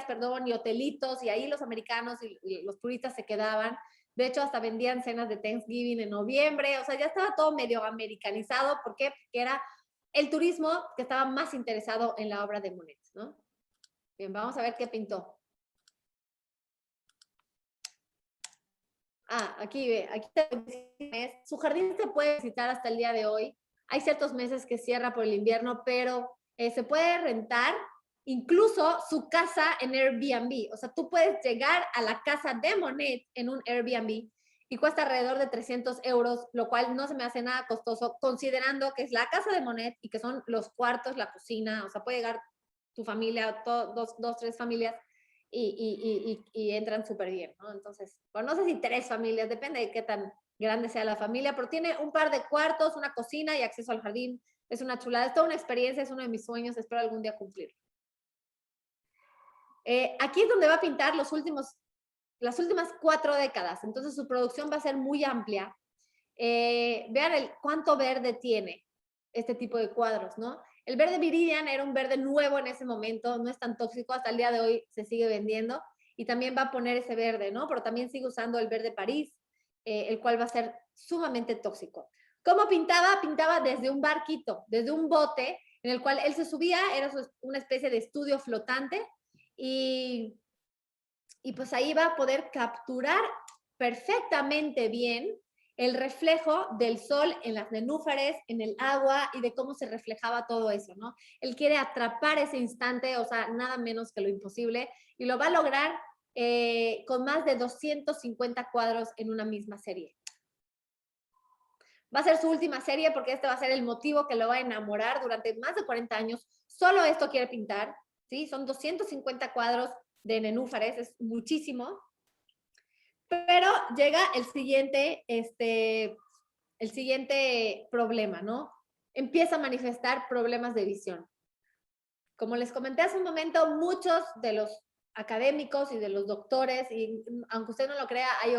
perdón, y hotelitos, y ahí los americanos y los turistas se quedaban. De hecho, hasta vendían cenas de Thanksgiving en noviembre. O sea, ya estaba todo medio americanizado. ¿Por qué? Porque era el turismo que estaba más interesado en la obra de Monet, ¿no? Bien, vamos a ver qué pintó. Aquí ve, aquí su jardín se puede visitar hasta el día de hoy. Hay ciertos meses que cierra por el invierno, pero se puede rentar incluso su casa en Airbnb. O sea, tú puedes llegar a la casa de Monet en un Airbnb y cuesta alrededor de 300 euros, lo cual no se me hace nada costoso, considerando que es la casa de Monet y que son los cuartos, la cocina. O sea, puede llegar tu familia, dos, tres familias, y entran súper bien, ¿no? Entonces, bueno, no sé si 3 familias, depende de qué tan grande sea la familia, pero tiene un par de cuartos, una cocina y acceso al jardín. Es una chulada, es toda una experiencia, es uno de mis sueños, espero algún día cumplirlo. Aquí es donde va a pintar las últimas 4 décadas, entonces su producción va a ser muy amplia. Vean cuánto verde tiene este tipo de cuadros, ¿no? El verde Viridian era un verde nuevo en ese momento, no es tan tóxico, hasta el día de hoy se sigue vendiendo, y también va a poner ese verde, ¿no? Pero también sigue usando el verde París, el cual va a ser sumamente tóxico. ¿Cómo pintaba? Pintaba desde un barquito, desde un bote, en el cual él se subía, era una especie de estudio flotante, y pues ahí va a poder capturar perfectamente bien el reflejo del sol en las nenúfares, en el agua, y de cómo se reflejaba todo eso, ¿no? Él quiere atrapar ese instante, o sea, nada menos que lo imposible, y lo va a lograr con más de 250 cuadros en una misma serie. Va a ser su última serie porque este va a ser el motivo que lo va a enamorar durante más de 40 años. Solo esto quiere pintar, ¿sí? Son 250 cuadros de nenúfares, es muchísimo. Pero llega el siguiente problema, ¿no? Empieza a manifestar problemas de visión. Como les comenté hace un momento, muchos de los académicos y de los doctores, y aunque usted no lo crea, hay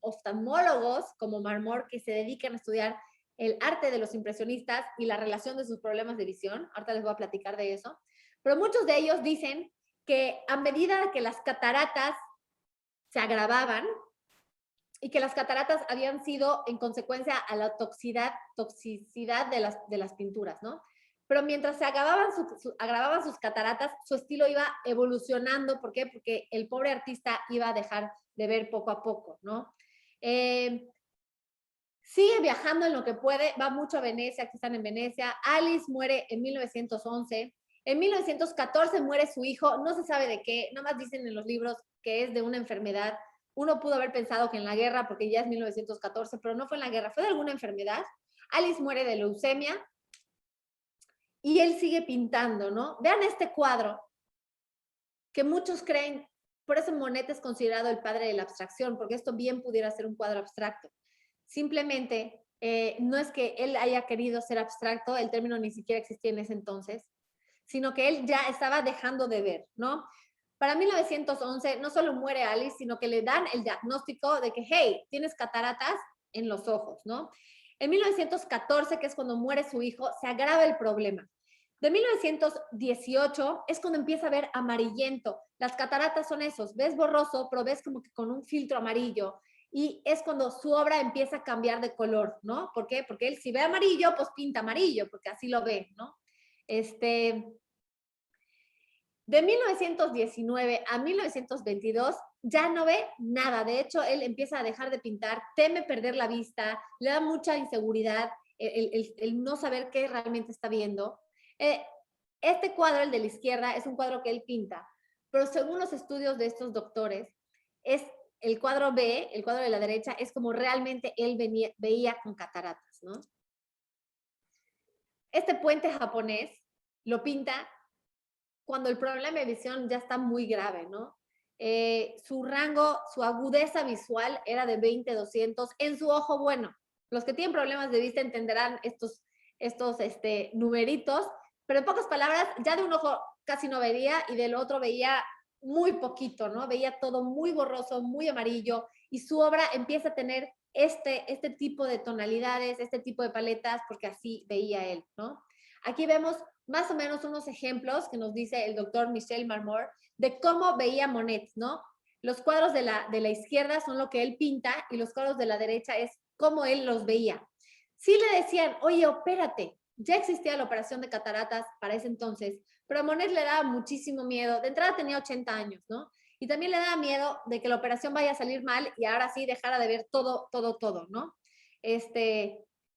oftalmólogos como Marmor que se dedican a estudiar el arte de los impresionistas y la relación de sus problemas de visión. Ahorita les voy a platicar de eso. Pero muchos de ellos dicen que a medida que las cataratas se agravaban, y que las cataratas habían sido en consecuencia a la toxicidad de las pinturas, ¿no? Pero mientras se agravaban sus cataratas, su estilo iba evolucionando. ¿Por qué? Porque el pobre artista iba a dejar de ver poco a poco, ¿no? Sigue viajando en lo que puede, va mucho a Venecia, aquí están en Venecia. Alice muere en 1911. En 1914 muere su hijo, no se sabe de qué, nomás dicen en los libros que es de una enfermedad. Uno pudo haber pensado que en la guerra, porque ya es 1914, pero no fue en la guerra, fue de alguna enfermedad. Alice muere de leucemia y él sigue pintando, ¿no? Vean este cuadro, que muchos creen, por eso Monet es considerado el padre de la abstracción, porque esto bien pudiera ser un cuadro abstracto. Simplemente no es que él haya querido ser abstracto, el término ni siquiera existía en ese entonces, sino que él ya estaba dejando de ver, ¿no? Para 1911 no solo muere Alice, sino que le dan el diagnóstico de que, hey, tienes cataratas en los ojos, ¿no? En 1914, que es cuando muere su hijo, se agrava el problema. De 1918 es cuando empieza a ver amarillento. Las cataratas son esos, ves borroso, pero ves como que con un filtro amarillo. Y es cuando su obra empieza a cambiar de color, ¿no? ¿Por qué? Porque él si ve amarillo, pues pinta amarillo, porque así lo ve, ¿no? De 1919 a 1922 ya no ve nada. De hecho, él empieza a dejar de pintar, teme perder la vista, le da mucha inseguridad el no saber qué realmente está viendo. Este cuadro, el de la izquierda, es un cuadro que él pinta, pero según los estudios de estos doctores, es el cuadro B, el cuadro de la derecha, es como realmente él veía con cataratas, ¿no? Este puente japonés lo pinta cuando el problema de visión ya está muy grave, ¿no? Su rango, su agudeza visual era de 20-200 en su ojo bueno. Los que tienen problemas de vista entenderán estos numeritos, pero en pocas palabras, ya de un ojo casi no veía y del otro veía muy poquito, ¿no? Veía todo muy borroso, muy amarillo, y su obra empieza a tener este tipo de tonalidades, este tipo de paletas, porque así veía él, ¿no? Aquí vemos más o menos unos ejemplos que nos dice el doctor Michel Marmor de cómo veía Monet, ¿no? Los cuadros de la izquierda son lo que él pinta y los cuadros de la derecha es cómo él los veía. Sí le decían, oye, opérate. Ya existía la operación de cataratas para ese entonces, pero a Monet le daba muchísimo miedo. De entrada tenía 80 años, ¿no? Y también le daba miedo de que la operación vaya a salir mal y ahora sí dejara de ver todo, ¿no?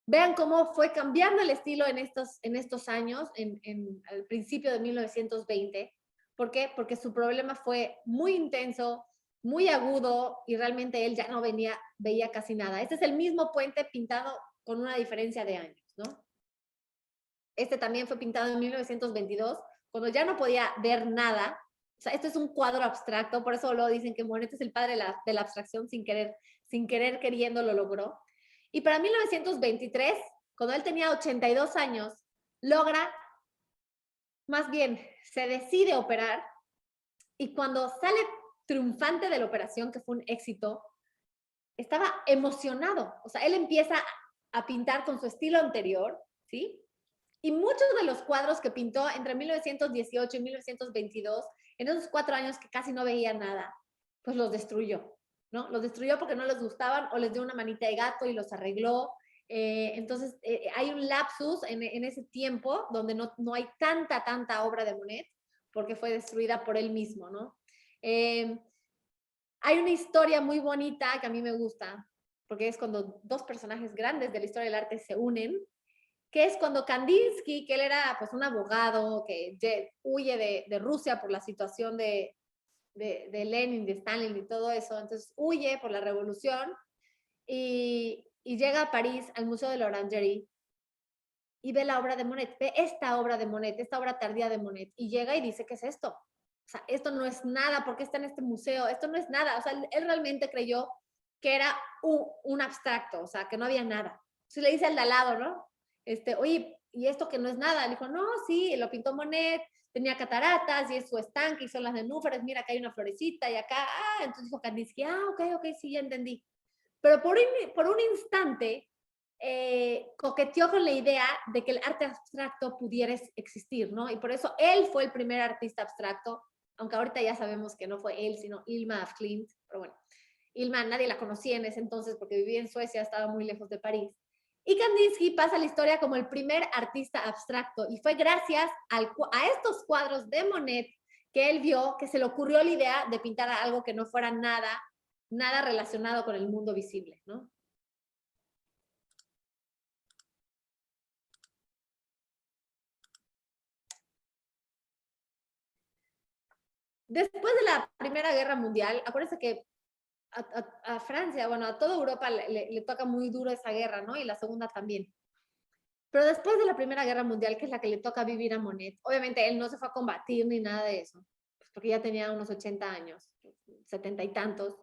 Vean cómo fue cambiando el estilo en estos años, al principio de 1920. ¿Por qué? Porque su problema fue muy intenso, muy agudo y realmente él ya no veía casi nada. Este es el mismo puente pintado con una diferencia de años, ¿no? Este también fue pintado en 1922, cuando ya no podía ver nada. O sea, esto es un cuadro abstracto, por eso lo dicen que Monet es el padre de la abstracción, sin querer queriendo lo logró. Y para 1923, cuando él tenía 82 años, más bien, se decide operar y cuando sale triunfante de la operación, que fue un éxito, estaba emocionado. O sea, él empieza a pintar con su estilo anterior, ¿sí? Y muchos de los cuadros que pintó entre 1918 y 1922, en esos 4 años que casi no veía nada, pues los destruyó, ¿no? Los destruyó porque no les gustaban o les dio una manita de gato y los arregló. Entonces, hay un lapsus en ese tiempo donde no hay tanta obra de Monet porque fue destruida por él mismo, ¿no? Hay una historia muy bonita que a mí me gusta, porque es cuando dos personajes grandes de la historia del arte se unen, que es cuando Kandinsky, que él era pues un abogado que huye de Rusia por la situación de Lenin, de Stalin y todo eso, entonces huye por la revolución y llega a París al Museo de la Orangerie y ve la obra de Monet, ve esta obra de Monet, esta obra tardía de Monet, y llega y dice, ¿qué es esto? O sea, esto no es nada, ¿por qué está en este museo? Esto no es nada. O sea, él realmente creyó que era un abstracto, o sea, que no había nada. Entonces le dice al de al lado, ¿no? Oye, ¿y esto que no es nada? Le dijo, no, sí, lo pintó Monet, tenía cataratas y es su estanque y son las nenúfares, mira, acá hay una florecita y acá, entonces dijo Kandinsky, ok, sí, ya entendí. Pero por un instante coqueteó con la idea de que el arte abstracto pudiera existir, ¿no? Y por eso él fue el primer artista abstracto, aunque ahorita ya sabemos que no fue él, sino Ilma af Klint, pero bueno, Ilma nadie la conocía en ese entonces porque vivía en Suecia, estaba muy lejos de París. Y Kandinsky pasa a la historia como el primer artista abstracto y fue gracias a estos cuadros de Monet que él vio que se le ocurrió la idea de pintar algo que no fuera nada relacionado con el mundo visible, ¿no? Después de la Primera Guerra Mundial, acuérdense que a Francia, bueno, a toda Europa le toca muy duro esa guerra, ¿no? Y la segunda también. Pero después de la Primera Guerra Mundial, que es la que le toca vivir a Monet, obviamente él no se fue a combatir ni nada de eso, pues porque ya tenía unos 80 años, 70 y tantos.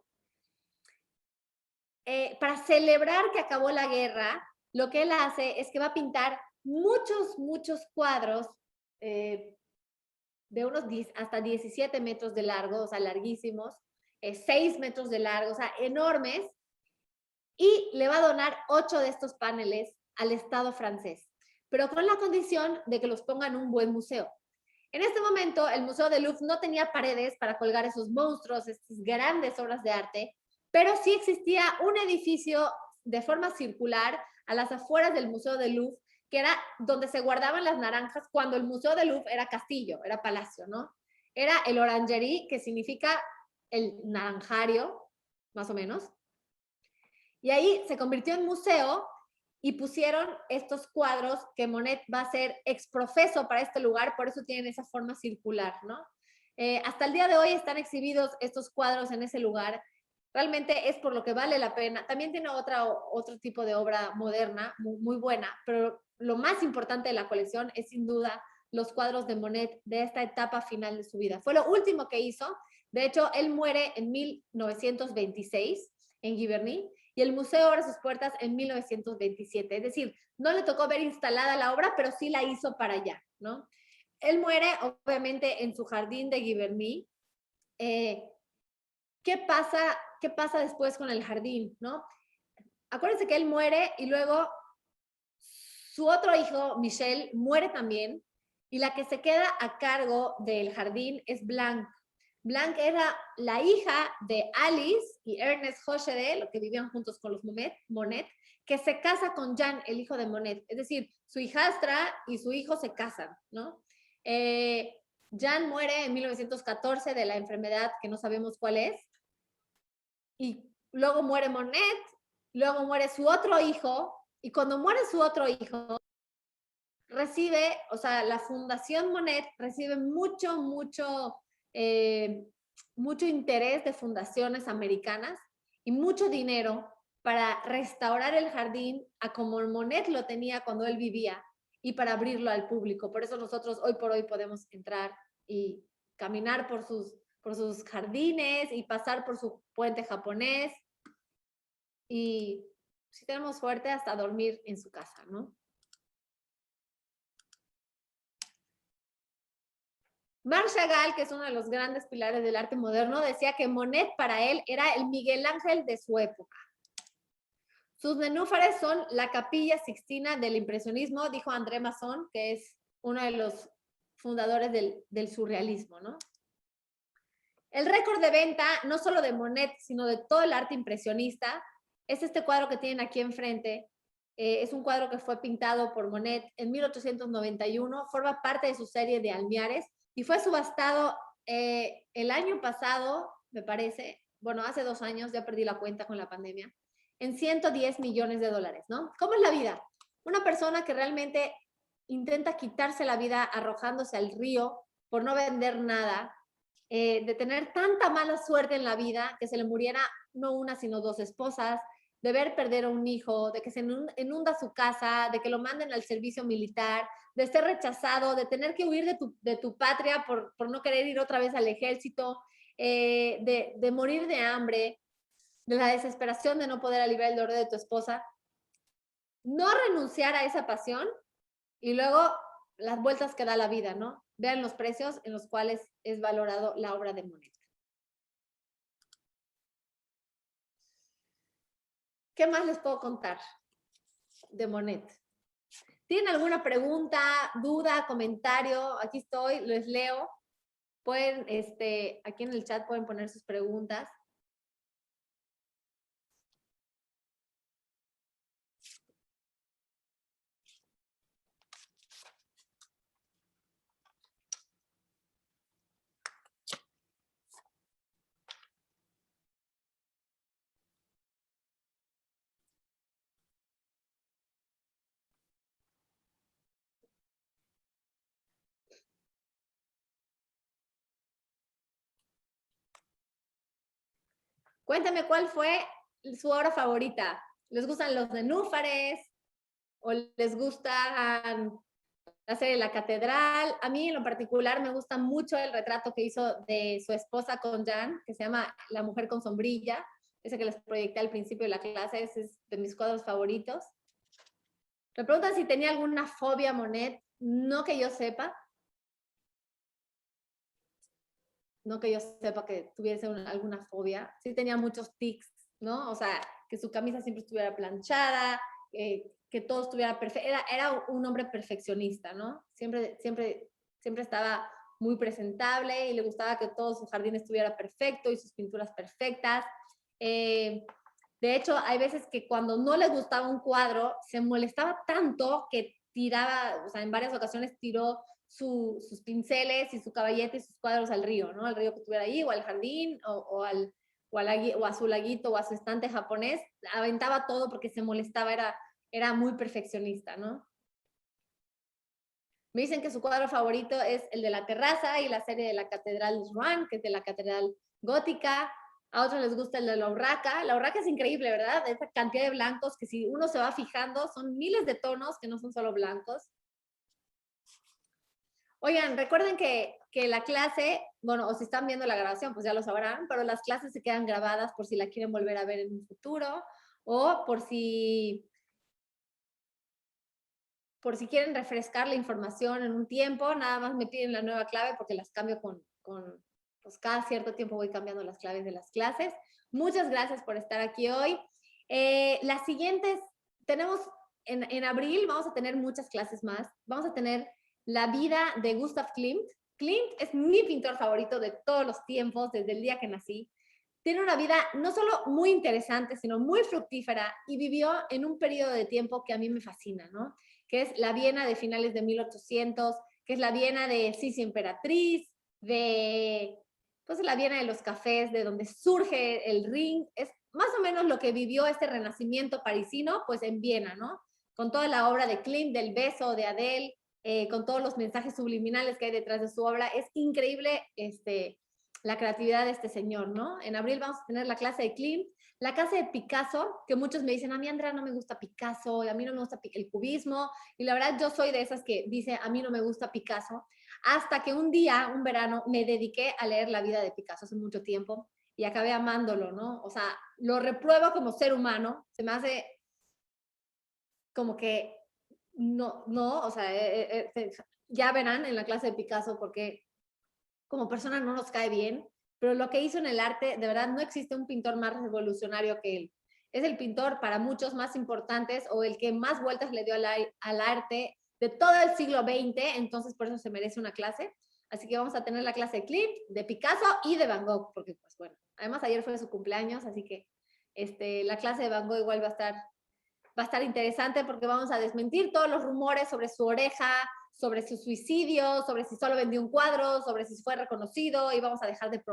Para celebrar que acabó la guerra, lo que él hace es que va a pintar muchos cuadros de unos hasta 17 metros de largo, o sea, larguísimos, 6 metros de largo, o sea, enormes, y le va a donar 8 de estos paneles al Estado francés, pero con la condición de que los ponga en un buen museo. En este momento, el Museo del Louvre no tenía paredes para colgar esos monstruos, estas grandes obras de arte, pero sí existía un edificio de forma circular a las afueras del Museo del Louvre, que era donde se guardaban las naranjas cuando el Museo del Louvre era castillo, era palacio, ¿no? Era el Orangerie, que significa el naranjario, más o menos. Y ahí se convirtió en museo y pusieron estos cuadros que Monet va a ser exprofeso para este lugar, por eso tienen esa forma circular, ¿no? Hasta el día de hoy están exhibidos estos cuadros en ese lugar. Realmente es por lo que vale la pena. También tiene otro tipo de obra moderna, muy buena, pero lo más importante de la colección es sin duda los cuadros de Monet de esta etapa final de su vida. Fue lo último que hizo. De hecho, él muere en 1926 en Giverny y el museo abre sus puertas en 1927. Es decir, no le tocó ver instalada la obra, pero sí la hizo para allá, ¿no? Él muere, obviamente, en su jardín de Giverny. ¿Qué pasa después con el jardín, no? acuérdense que él muere y luego su otro hijo, Michel, muere también, y la que se queda a cargo del jardín es Blanche. Blanche era la hija de Alice y Ernest Hochedel, los que vivían juntos con los Monet, que se casa con Jean, el hijo de Monet. Es decir, su hijastra y su hijo se casan, ¿no? Jean muere en 1914 de la enfermedad que no sabemos cuál es, y luego muere Monet, luego muere su otro hijo, y cuando muere su otro hijo, recibe, o sea, la Fundación Monet recibe mucho interés de fundaciones americanas y mucho dinero para restaurar el jardín a como Monet lo tenía cuando él vivía y para abrirlo al público. Por eso nosotros hoy por hoy podemos entrar y caminar por sus jardines y pasar por su puente japonés y, si tenemos suerte, hasta dormir en su casa, ¿no? Marc Chagall, que es uno de los grandes pilares del arte moderno, decía que Monet para él era el Miguel Ángel de su época. Sus nenúfares son la Capilla Sixtina del impresionismo, dijo André Masson, que es uno de los fundadores del surrealismo, ¿no? El récord de venta, no solo de Monet, sino de todo el arte impresionista, es este cuadro que tienen aquí enfrente. Es un cuadro que fue pintado por Monet en 1891, forma parte de su serie de Almiares y fue subastado el año pasado, me parece, bueno, hace 2 años, ya perdí la cuenta con la pandemia, en 110 millones de dólares, ¿no? ¿Cómo es la vida? Una persona que realmente intenta quitarse la vida arrojándose al río por no vender nada, de tener tanta mala suerte en la vida que se le muriera no una, sino 2 esposas, de ver perder a un hijo, de que se inunda su casa, de que lo manden al servicio militar, de ser rechazado, de tener que huir de tu patria por no querer ir otra vez al ejército, de morir de hambre, de la desesperación de no poder aliviar el dolor de tu esposa. No renunciar a esa pasión y luego las vueltas que da la vida, ¿no? Vean los precios en los cuales es valorado la obra de Monet. ¿Qué más les puedo contar de Monet? ¿Tienen alguna pregunta, duda, comentario? Aquí estoy, les leo. Pueden, aquí en el chat pueden poner sus preguntas. Cuéntame cuál fue su obra favorita. ¿Les gustan los nenúfares? ¿O les gusta la serie La Catedral? A mí en lo particular me gusta mucho el retrato que hizo de su esposa con Jean, que se llama La mujer con sombrilla. Ese que les proyecté al principio de la clase, ese es de mis cuadros favoritos. Me preguntan si tenía alguna fobia Monet. No que yo sepa. No que yo sepa que tuviese alguna fobia. Sí tenía muchos tics, ¿no? O sea, que su camisa siempre estuviera planchada, que todo estuviera perfecto. Era un hombre perfeccionista, ¿no? Siempre estaba muy presentable y le gustaba que todo su jardín estuviera perfecto y sus pinturas perfectas. De hecho, hay veces que cuando no le gustaba un cuadro, se molestaba tanto que tiraba, o sea, en varias ocasiones tiró sus pinceles y su caballete y sus cuadros al río, ¿no? Al río que estuviera ahí, o al jardín, o a su laguito, o a su estante japonés. Aventaba todo porque se molestaba, era muy perfeccionista, ¿no? Me dicen que su cuadro favorito es el de la terraza y la serie de la Catedral de Rouen, que es de la Catedral Gótica. A otros les gusta el de la Urraca. La Urraca es increíble, ¿verdad? Esa cantidad de blancos que si uno se va fijando, son miles de tonos que no son solo blancos. Oigan, recuerden que la clase, bueno, o si están viendo la grabación, pues ya lo sabrán, pero las clases se quedan grabadas por si la quieren volver a ver en un futuro o por si quieren refrescar la información en un tiempo, nada más me piden la nueva clave porque las cambio pues cada cierto tiempo voy cambiando las claves de las clases. Muchas gracias por estar aquí hoy. Las siguientes, tenemos en abril, vamos a tener muchas clases más. Vamos a tener la vida de Gustav Klimt. Klimt es mi pintor favorito de todos los tiempos, desde el día que nací. Tiene una vida no solo muy interesante, sino muy fructífera y vivió en un periodo de tiempo que a mí me fascina, ¿no? Que es la Viena de finales de 1800, que es la Viena de Sisi Emperatriz, de pues la Viena de los cafés, de donde surge el Ring. Es más o menos lo que vivió este renacimiento parisino, pues en Viena, ¿no? Con toda la obra de Klimt, del beso, de Adele, con todos los mensajes subliminales que hay detrás de su obra. Es increíble la creatividad de este señor, ¿no? En abril vamos a tener la clase de Klimt, la clase de Picasso, que muchos me dicen, a mí, Andrea, no me gusta Picasso, a mí no me gusta el cubismo, y la verdad yo soy de esas que dice, a mí no me gusta Picasso, hasta que un día, un verano, me dediqué a leer la vida de Picasso hace mucho tiempo, y acabé amándolo, ¿no? O sea, lo repruebo como ser humano, se me hace como que no, o sea, ya verán en la clase de Picasso porque como persona no nos cae bien, pero lo que hizo en el arte, de verdad, no existe un pintor más revolucionario que él. Es el pintor para muchos más importantes o el que más vueltas le dio al arte de todo el siglo XX, entonces por eso se merece una clase. Así que vamos a tener la clase de Klimt, de Picasso y de Van Gogh, porque pues bueno, además ayer fue su cumpleaños, así que la clase de Van Gogh igual va a estar interesante porque vamos a desmentir todos los rumores sobre su oreja, sobre su suicidio, sobre si solo vendió un cuadro, sobre si fue reconocido y vamos a dejar de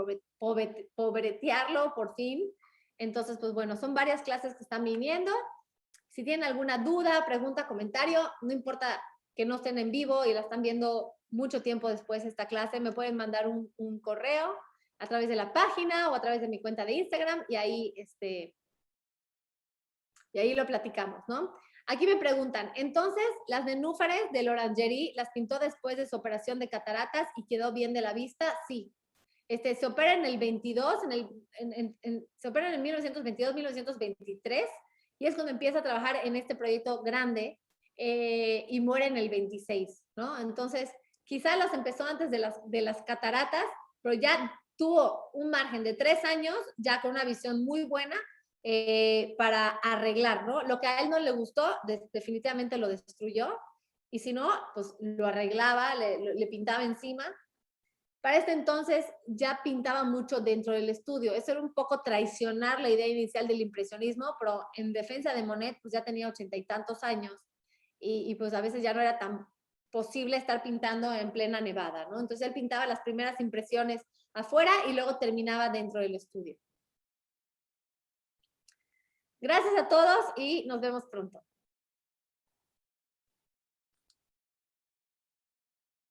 pobretearlo por fin. Entonces, pues bueno, son varias clases que están viniendo. Si tienen alguna duda, pregunta, comentario, no importa que no estén en vivo y la están viendo mucho tiempo después de esta clase, me pueden mandar un correo a través de la página o a través de mi cuenta de Instagram y ahí lo platicamos, ¿no? Aquí me preguntan, entonces, las nenúfares de l'Orangerie las pintó después de su operación de cataratas y quedó bien de la vista, sí. Se opera en el 22, se opera en el 1922, 1923, y es cuando empieza a trabajar en este proyecto grande y muere en el 26, ¿no? Entonces, quizás las empezó antes de las cataratas, pero ya tuvo un margen de 3 años, ya con una visión muy buena, para arreglar, ¿no? Lo que a él no le gustó, definitivamente lo destruyó, y si no, pues lo arreglaba, le pintaba encima. Para este entonces ya pintaba mucho dentro del estudio. Eso era un poco traicionar la idea inicial del impresionismo, pero en defensa de Monet, pues ya tenía 80 y tantos años, y pues a veces ya no era tan posible estar pintando en plena nevada, ¿no? Entonces él pintaba las primeras impresiones afuera y luego terminaba dentro del estudio. Gracias a todos y nos vemos pronto.